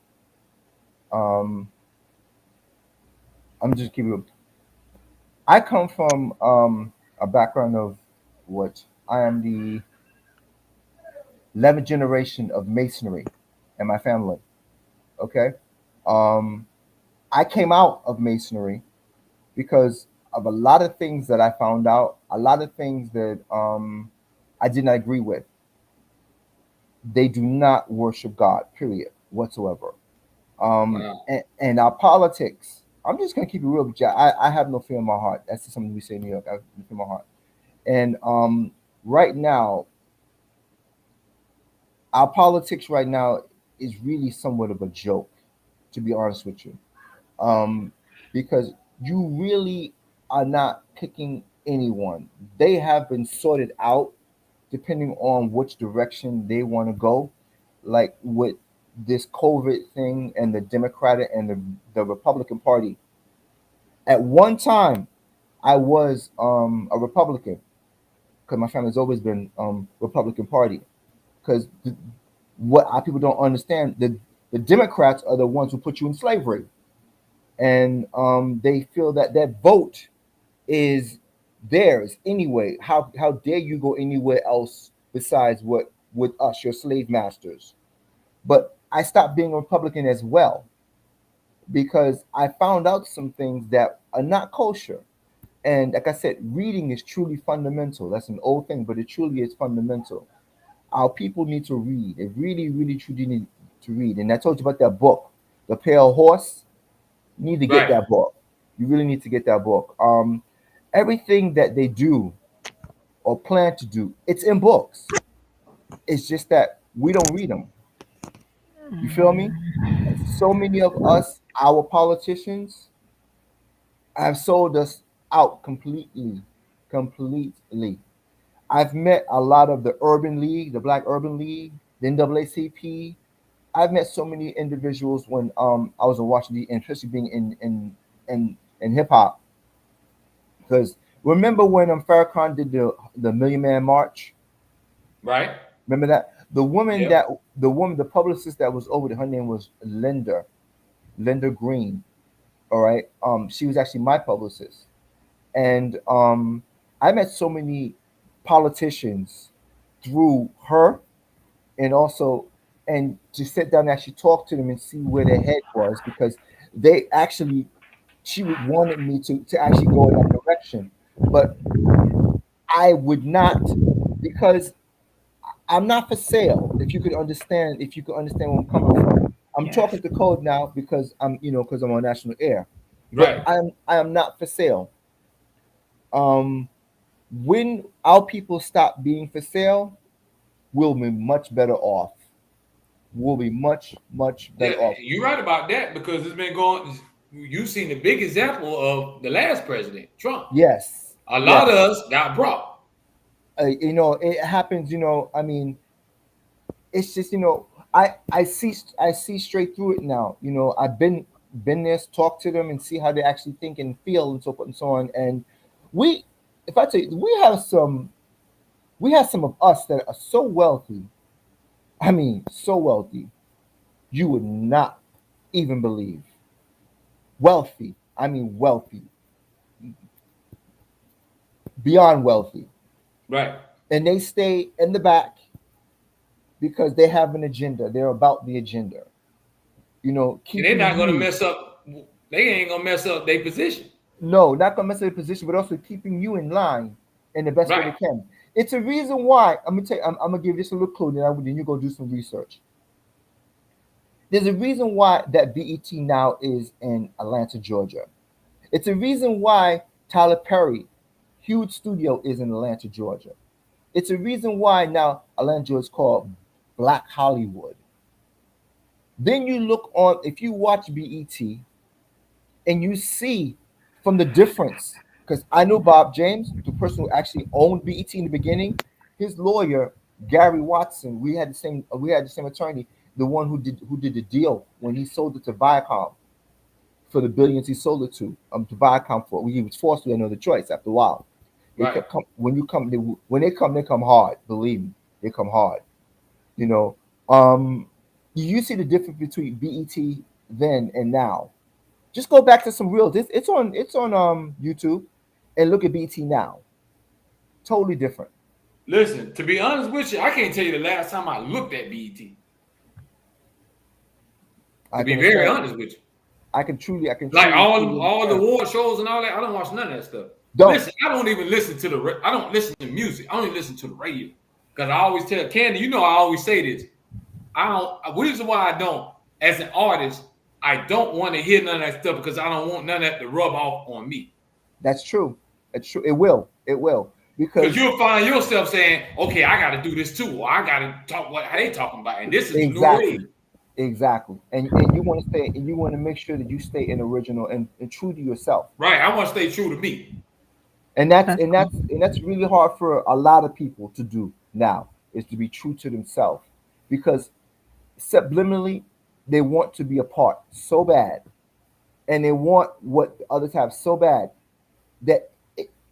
Um, I'm just giving you. I come from a background of what I am the 11th generation of masonry in my family. Okay, um, I came out of masonry because of a lot of things that I found out, a lot of things that I did not agree with. They do not worship God, period, whatsoever. Wow. And our politics. I'm just gonna keep it real with you. I have no fear in my heart. That's just something we say in New York. I have no fear in my heart. And right now, our politics right now is really somewhat of a joke, to be honest with you. Um, because you really are not picking anyone. They have been sorted out depending on which direction they want to go. Like with this COVID thing and the Democratic and the Republican Party. At one time, I was a Republican because my family's always been Republican Party. Because what our people don't understand, the Democrats are the ones who put you in slavery, and they feel that that vote is theirs anyway. How dare you go anywhere else besides what with us, your slave masters? But I stopped being a Republican as well because I found out some things that are not kosher. And like I said, reading is truly fundamental. That's an old thing, but it truly is fundamental. Our people need to read. They really, really, truly need to read. And I told you about that book, The Pale Horse. You need to get Right. that book. You really need to get that book. Everything that they do or plan to do, it's in books. It's just that we don't read them. You feel me? And so many of us, our politicians, have sold us out completely. Completely. I've met a lot of the Urban League, the Black Urban League, the NAACP. I've met so many individuals when I was in Washington, and especially being in in hip hop. Because remember when Farrakhan did the Million Man March? Right. Remember that the woman Yeah. the publicist that was over there, her name was Linda Green. All right. She was actually my publicist, and I met so many politicians through her, and also and to sit down and actually talk to them and see where their head was, because they actually she wanted me to actually go in that direction, but I would not, because I'm not for sale. If you could understand where I'm coming from. I'm Yes. talking to code now because because I'm on national air, but Right. I am not for sale. Um, when our people stop being for sale, we'll be much better off. We'll be much better Yeah, off. you're right about that because it's been going. You've seen the big example of the last president, Trump. Yes, A lot of yes. us got brought. It happens. I mean, it's just I see straight through it now. I've been there, talk to them and see how they actually think and feel and so forth and so on. And we, if I tell you, we have some of us that are so wealthy. I mean, so wealthy, you would not even believe. Wealthy. I mean, wealthy, beyond wealthy, Right. and they stay in the back because they have an agenda. They're about the agenda. And they're Keeping not gonna you. mess up. They ain't gonna mess up their position. No, not gonna mess up the position, but also keeping you in line in the best way they Right. can. It's a reason why. I'm gonna tell you, I'm gonna give you just a little clue, then you go do some research. There's a reason why that BET now is in Atlanta, Georgia. It's a reason why Tyler Perry, huge studio, is in Atlanta, Georgia. It's a reason why now Atlanta Georgia is called Black Hollywood. Then you look on, if you watch BET, and you see from the difference, because I know Bob James, the person who actually owned BET in the beginning, his lawyer Gary Watson. We had the same attorney, the one who did the deal when he sold it to Viacom for the billions he sold it to Viacom for. He was forced to another choice after a while. They Right. kept when they come hard. Believe me, they come hard. You know, um, you see the difference between BET then and now. Just go back to some real. It's on YouTube, and look at BT now. Totally different. Listen, to be honest with you, I can't tell you the last time I looked at BET. To I be can very understand. honest with you, I can like truly all the understand. award shows and all that, I don't watch none of that stuff. Don't. Listen, I don't even listen to I don't listen to music. I don't even listen to the radio because I always tell Candy. I always say this. I don't. The reason why I don't, as an artist, I don't want to hear none of that stuff because I don't want none of that to rub off on me. That's true. It's true. It will. It will. Because Because you'll find yourself saying, "Okay, I got to do this too, or I got to talk what how they talking about," and this is the new wave. exactly, exactly. And you want to stay, and you want to make sure that you stay in original and true to yourself. Right? I want to stay true to me. And that's That's and that's and that's really hard for a lot of people to do now, is to be true to themselves, because subliminally they want to be a part so bad, and they want what others have so bad that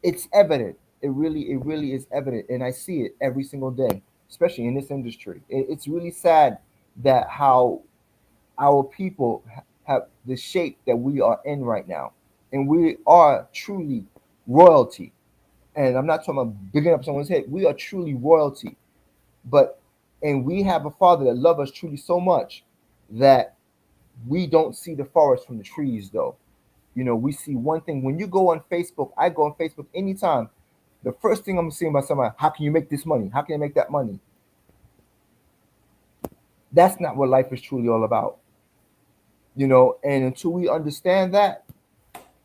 it's evident. It really is evident, and I see it every single day, especially in this industry. It's really sad that how our people have the shape that we are in right now, and we are truly royalty. And I'm not talking about bigging up someone's head. We are truly royalty, but and we have a father that loves us truly so much that we don't see the forest from the trees, though. We see one thing. When you go on Facebook, I go on Facebook anytime. The first thing I'm seeing about somebody, how can you make this money? How can you make that money? That's not what life is truly all about. And until we understand that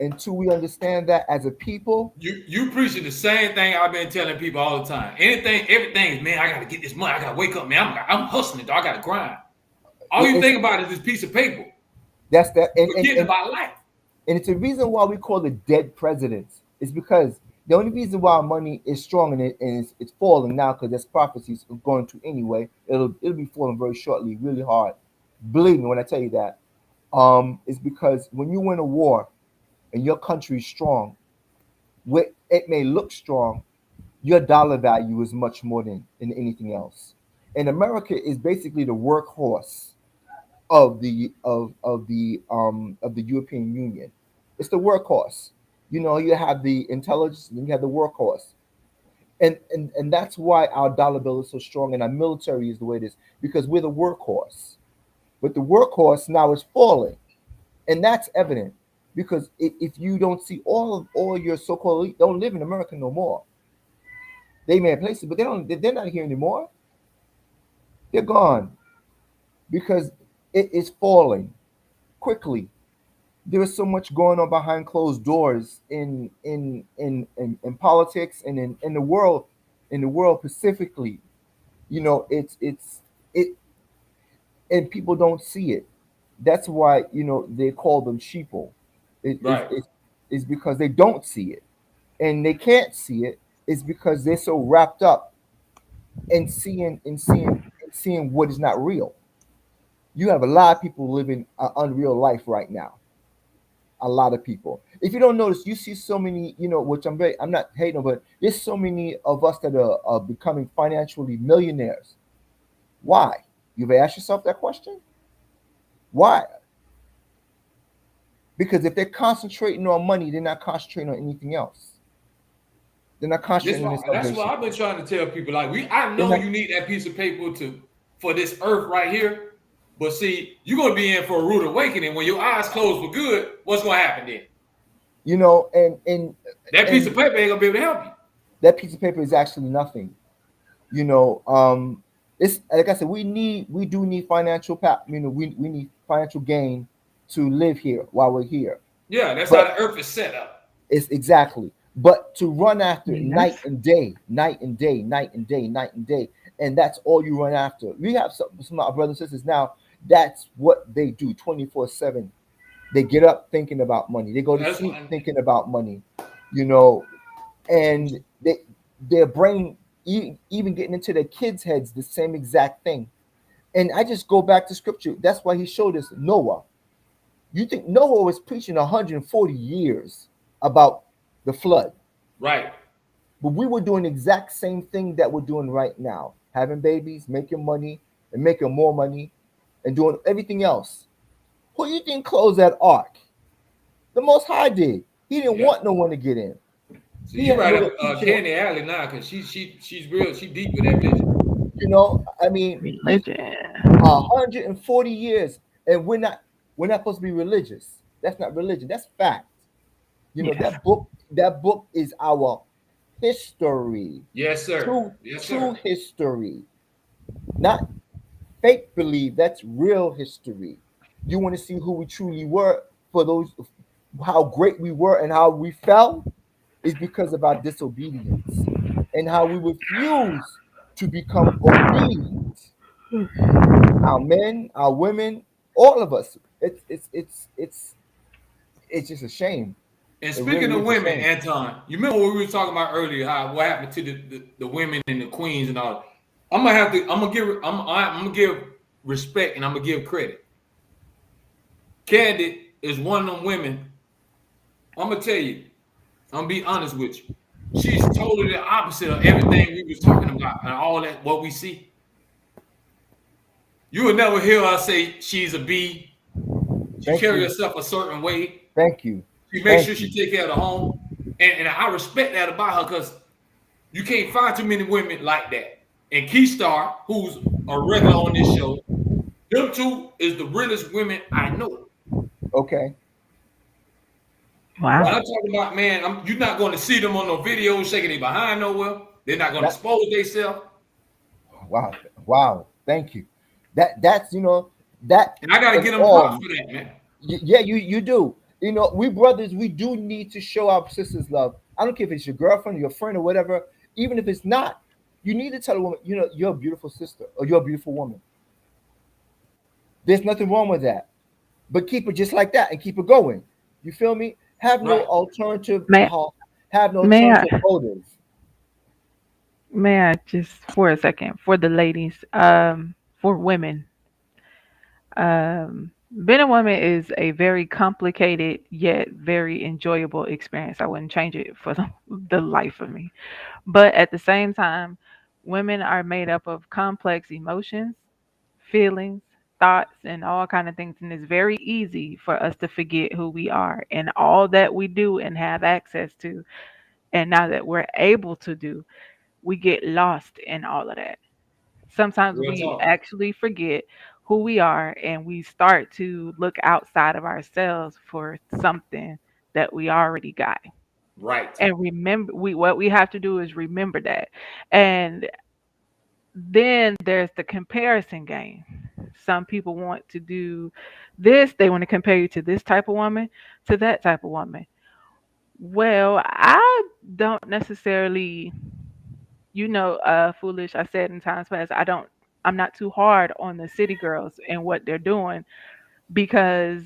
as a people, You preaching the same thing I've been telling people all the time. Everything is, man. I got to get this money. I got to wake up, man. I'm hustling. Dog. I got to grind. All you it's think about is this piece of paper. that's that, Forgetting about life. and it's a reason why we call it dead presidents. It's because the only reason why money is strong and it's falling now, because there's prophecies going to anyway. It'll be falling very shortly, really hard. Believe me when I tell you that. It's because when you win a war, and your country is strong, it may look strong, your dollar value is much more than anything else. And America is basically the workhorse of the European Union. It's the workhorse. You know, you have the intelligence and you have the workhorse. And that's why our dollar bill is so strong and our military is the way it is, because we're the workhorse. But the workhorse now is falling. And that's evident because if you don't see all your so-called elite don't live in America no more. They may have places, but they're not here anymore. They're gone because it is falling quickly. There is so much going on behind closed doors in politics and in the world specifically. You know, it and people don't see it. That's why, you know, they call them sheeple. Right. It's because they don't see it, and they can't see it. It's because they're so wrapped up in seeing what is not real. You have a lot of people living an unreal life right now. A lot of people. If you don't notice, you see so many, you know, which I'm not hating, but there's so many of us that are becoming financially millionaires. Why? You've asked yourself that question? Why? Because if they're concentrating on money, they're not concentrating on anything else. They're not concentrating on That's salvation. what I've been trying to tell people. Like, I know you need that piece of paper for this earth right here. But see, you're gonna be in for a rude awakening when your eyes closed for good. What's gonna happen then? You know, and that piece of paper ain't gonna be able to help you. That piece of paper is actually nothing. You know, it's like I said, we do need financial we need financial gain to live here while we're here. Yeah, that's how the earth is set up. It's exactly. But to run after night and day, night and day, night and day, night and day, and that's all you run after. We have some of our brothers and sisters now. That's what they do 24/7. They get up thinking about money. They go to sleep thinking about money, you know, and their brain even getting into their kids' heads the same exact thing. And I just go back to scripture. That's why he showed us Noah. You think Noah was preaching 140 years about the flood. Right. But we were doing the exact same thing that we're doing right now. Having babies, making money, and making more money, and doing everything else. Who do you think closed that ark? The Most High did. He didn't want no one to get in. So you right up Candy Alley now, because she's real, she deep with that bitch. You know, I mean, religion. 140 years, and we're not supposed to be religious. That's not religion. That's fact. You know, that book is our history. Yes, sir. True history. Not fake belief. That's real history. You want to see who we truly were, for those, how great we were and how we fell, is because of our disobedience and how we refuse to become obedient. Our men, our women, all of us. It's just a shame. And speaking of women, Anton, you remember what we were talking about earlier? What happened to the women and the queens and all? I'm gonna give respect and I'm gonna give credit. Candy is one of them women. I'm gonna tell you. I'm gonna be honest with you. She's totally the opposite of everything we was talking about and all that what we see. You will never hear her say she's a B. She carry herself a certain way. Thank you. She makes sure she take care of the home. And I respect that about her, because you can't find too many women like that. And Keystar, who's a regular on this show, them two is the realest women I know. Okay. Wow. When I'm talking about, man, you're not going to see them on no videos shaking their behind nowhere. They're not going to expose themselves. Wow. Thank you. That's, you know, that. And I got to get them props for that, man. Yeah, you do. You know, we brothers, we do need to show our sisters love. I don't care if it's your girlfriend, or your friend, or whatever. Even if it's not, you need to tell a woman, you know, you're a beautiful sister or you're a beautiful woman. There's nothing wrong with that. But keep it just like that and keep it going. You feel me? Have no alternative. Have no alternative motive. May I just for a second, for the ladies, for women, Being a woman is a very complicated yet very enjoyable experience. I wouldn't change it for the life of me. But at the same time, women are made up of complex emotions, feelings, thoughts, and all kind of things. And it's very easy for us to forget who we are and all that we do and have access to. And now that we're able to do, we get lost in all of that. Sometimes Real we talk. actually forget who we are and we start to look outside of ourselves for something that we already got. Right. And remember, what we have to do is remember that. And then there's the comparison game. Some people want to do this, they want to compare you to this type of woman, to that type of woman. Well, I don't necessarily, foolish. I said in times past, I'm not too hard on the city girls and what they're doing because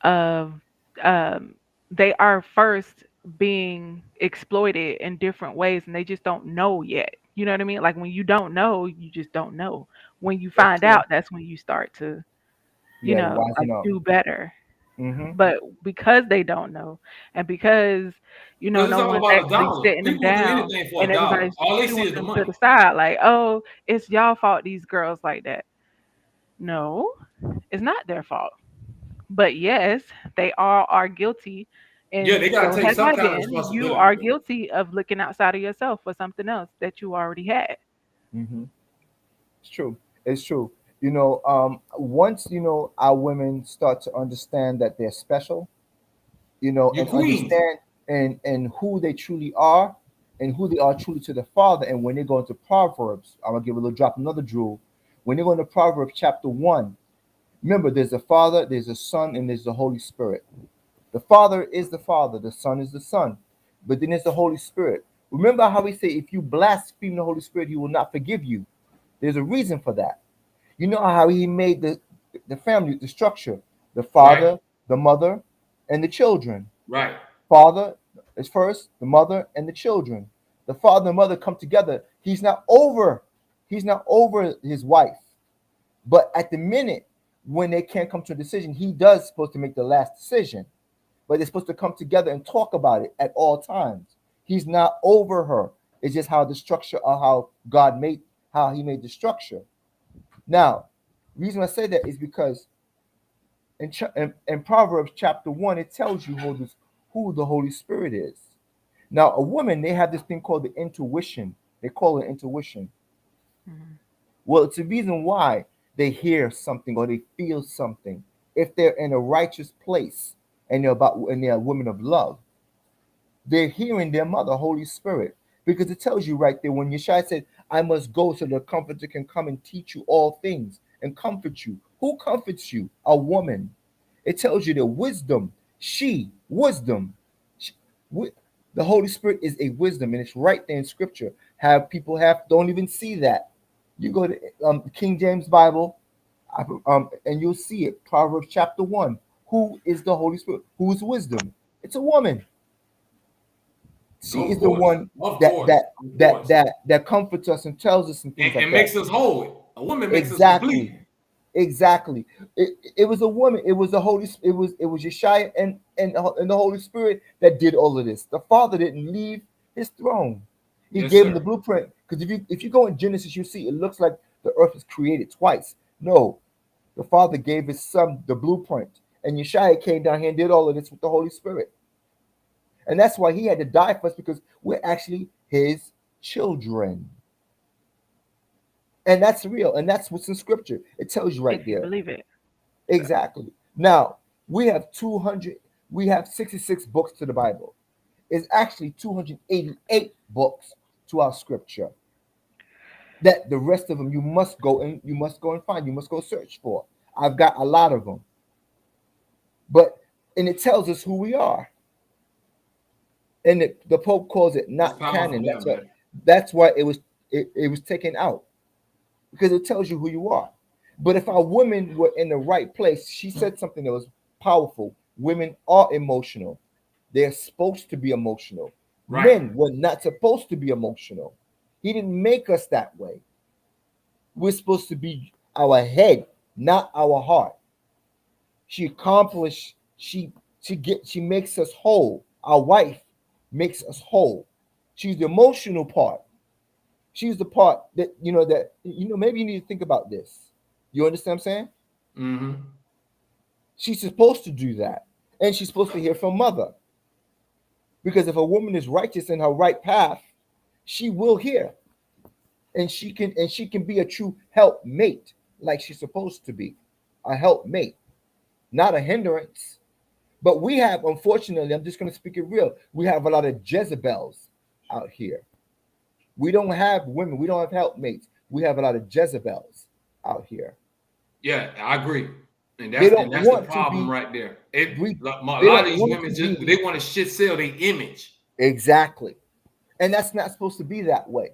of um, they are first being exploited in different ways and they just don't know yet. You know what I mean? Like when you don't know, you just don't know. When you That's find true. out, that's when you start to, Yeah, wising like up. do better. Mm-hmm. But because they don't know, and because Because it's no all one's about a actually dollar. sitting them People will do down, anything for and a dollar. everybody's All they see shooing is the them to money. the side, like, oh, it's y'all fault these girls like that. No, it's not their fault. But yes, they all are guilty, Yeah, and they gotta so take have some I kind of been. You responsibility are though. guilty of looking outside of yourself for something else that you already had. Mm-hmm. It's true. It's true. Once our women start to understand that they're special, You and queens. understand and who they truly are, and who they are truly to the Father. And when they go into Proverbs, I'm gonna give a little drop another jewel. When they go into Proverbs chapter 1, remember there's a Father, there's a Son, and there's the Holy Spirit. The Father is the Father, the Son is the Son, but then there's the Holy Spirit. Remember how we say if you blaspheme the Holy Spirit, He will not forgive you. There's a reason for that. You know how He made the family, the structure, the Right. father, the mother, and the children. Right. Father is first, the mother, and the children. The father and mother come together. He's not over his wife. But at the minute when they can't come to a decision, he does supposed to make the last decision. But they're supposed to come together and talk about it at all times. He's not over her. It's just how the structure of how he made the structure. Now, the reason I say that is because in Proverbs chapter 1, it tells you who the Holy Spirit is. Now, a woman, they have this thing called the intuition. They call it intuition. Mhm. Well, it's a reason why they hear something or they feel something. If they're in a righteous place and they're women of love, they're hearing their mother, Holy Spirit. Because it tells you right there when Yeshua said, I must go so the comforter can come and teach you all things and comfort you. Who comforts you? A woman. It tells you the wisdom. Wisdom. She- wi- the Holy Spirit is a wisdom, and it's right there in Scripture. Have people don't even see that. You go to King James Bible, and you'll see it. Proverbs chapter 1. Who is the Holy Spirit? Who is wisdom? It's a woman. She Of is the course. one Of that course. that Of that course. that that comforts us and tells us and things like And that. makes us whole. A woman makes us complete. Exactly. Exactly. It was a woman. It was the Holy. It was Yeshua and the Holy Spirit that did all of this. The Father didn't leave His throne. He Yes, gave him the sir. blueprint. Because if you go in Genesis, you see it looks like the earth was created twice. No, the Father gave His Son the blueprint, and Yeshua came down here and did all of this with the Holy Spirit. And that's why He had to die for us because we're actually His children. And that's real. And that's what's in Scripture. It tells you right If you there. believe it. Exactly. Now, we have 66 books to the Bible. It's actually 288 books to our scripture. That the rest of them you must go and find, you must go search for. I've got a lot of them. But and it tells us who we are. And the Pope calls it It's not powerful canon. there, man. That's why it was taken out. Because it tells you who you are. But if our women were in the right place, she said something that was powerful. Women are emotional. They're supposed to be emotional. Right. Men were not supposed to be emotional. He didn't make us that way. We're supposed to be our head. not our heart. She accomplished, she makes us whole. Our wife makes us whole. She's the emotional part. She's the part that maybe you need to think about this. You understand what I'm saying? Mm-hmm. She's supposed to do that. And she's supposed to hear from mother. Because if a woman is righteous in her right path, she will hear. And she can be a true helpmate, like she's supposed to be. A helpmate, not a hindrance. But we have, unfortunately, I'm just going to speak it real, we have a lot of Jezebels out here. We don't have women. We don't have helpmates. We have a lot of Jezebels out here. Yeah, I agree. And that's the problem right there. A lot of these women they want to shit sell their image. Exactly. And that's not supposed to be that way.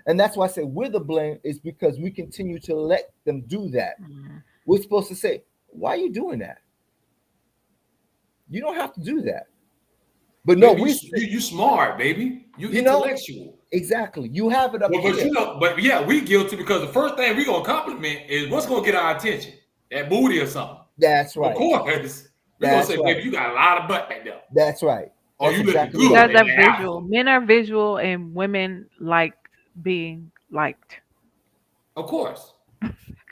And that's why I say we're the blame, is because we continue to let them do that. Mm-hmm. We're supposed to say, why are you doing that? You don't have to do that. But no, you smart, baby. You intellectual. Exactly. You have it up here. But yeah, we guilty because the first thing we're gonna compliment is what's gonna get our attention. That booty or something. That's right. Of course. We're gonna say, baby, you got a lot of butt back there. That's right. Oh, you exactly look good. Guys are visual. Men are visual and women like being liked. Of course.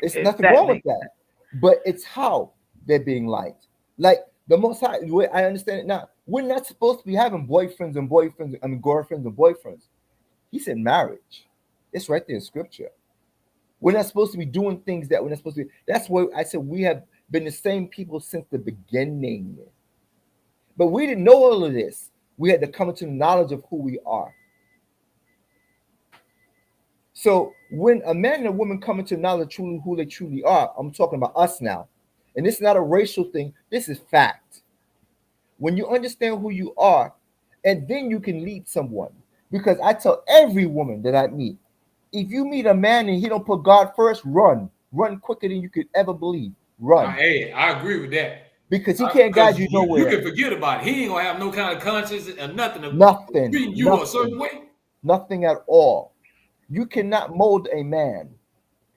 It's nothing wrong with that. But it's how they're being liked. Like the Most High, the way I understand it now, we're not supposed to be having girlfriends and boyfriends. He said marriage. It's right there in scripture. We're not supposed to be doing things that we're not supposed to be. That's why I said we have been the same people since the beginning. But we didn't know all of this. We had to come into the knowledge of who we are. So when a man and a woman come into knowledge of who they truly are, I'm talking about us now. And this is not a racial thing. This is fact. When you understand who you are, and then you can lead someone. Because I tell every woman that I meet, if you meet a man and he don't put God first, run quicker than you could ever believe. Run. Hey, I agree with that. Because he can't guide you nowhere. You can forget about it. He ain't gonna have no kind of conscience and nothing. Nothing. Treating you a certain way. Nothing at all. You cannot mold a man.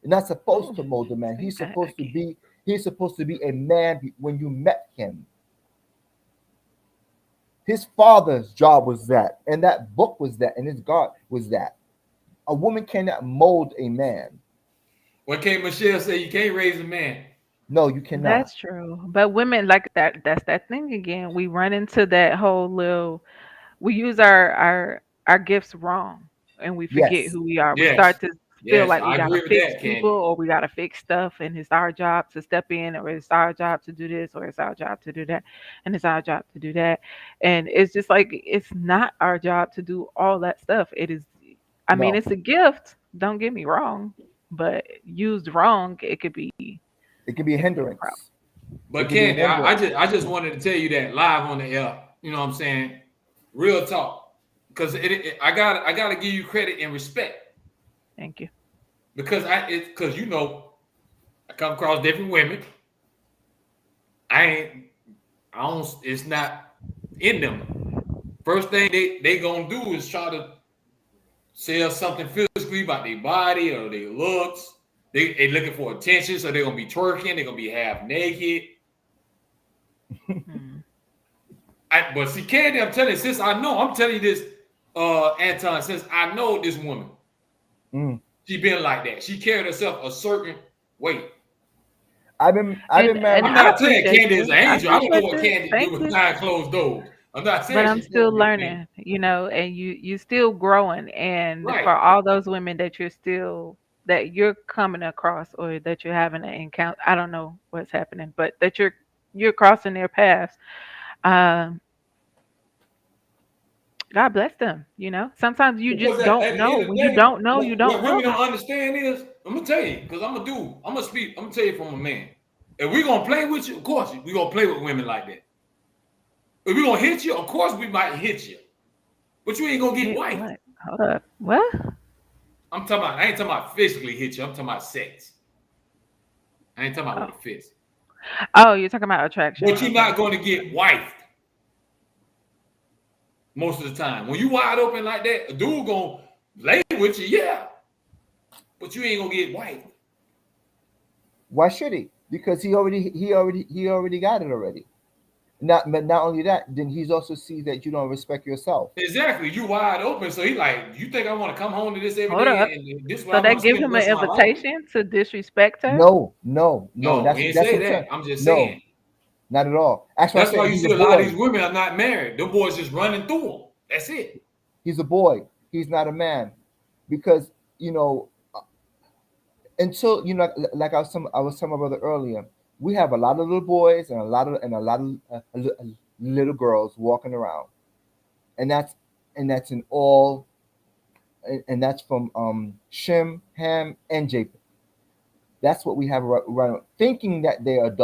You're not supposed to mold a man. He's supposed to be a man when you met him. His father's job was that, and that book was that, and his God was that. A woman cannot mold a man. What can Michelle say? You can't raise a man. No, you cannot. That's true. But women like that's that thing again. We run into that whole little, we use our gifts wrong and we forget who we are. We start to feel like we gotta fix people or we gotta fix stuff, and it's our job to step in, or it's our job to do this, or it's our job to do that, and it's our job to do that. And it's just like it's not our job to do all that stuff. It is, I mean, it's a gift, don't get me wrong, but used wrong, it could be a hindrance. But Candy, I just wanted to tell you that live on the air. You know what I'm saying? Real talk, because I gotta give you credit and respect. Thank you. Because I come across different women. It's not in them. First thing they gonna do is try to sell something physically about their body or their looks. They looking for attention, so they're gonna be twerking. They're gonna be half naked. But see, Candy, I'm telling you, I'm telling you this, Anton, since I know this woman. She been like that. She carried herself a certain way. I've been married. I'm not saying Candy is an angel. I don't know what Candy do behind closed doors. I'm not saying. But I'm still learning, and you still growing. And for all those women that you're coming across, or that you're having an encounter, I don't know what's happening, but that you're crossing their paths. God bless them. Sometimes you just don't know. When you don't know, you don't know. What women don't understand is, I'm gonna tell you, because I'm gonna tell you from a man. If we're gonna play with you, of course we're gonna play with women like that. If we're gonna hit you, of course we might hit you. But you ain't gonna get wiped. Hold up. What? I ain't talking about physically hit you, I'm talking about sex. I ain't talking about with a fist. Oh, you're talking about attraction. But you're not gonna get wiped. Most of the time, when you wide open like that, a dude gonna lay with you, yeah, but you ain't gonna get wiped. Why should he? Because he already got it already. But not only that, then he's also sees that you don't respect yourself. Exactly. You wide open. So he like, you think I want to come home to this every Hold day up. and this is what So I they want to give spend the him an rest of my life? invitation to disrespect her? No. No, That's he didn't that's say what I'm saying. that. I'm just No, saying. not at all. That's why I That's why said you he's see a a lot of boy. these women are not married. Them boys just running through them. That's it. He's a boy. He's not a man. Because until like I was telling my brother earlier, we have a lot of little boys and a lot of little girls walking around, and that's in all, and that's from Shem, Ham, and Japheth. That's what we have right, thinking that they are adults.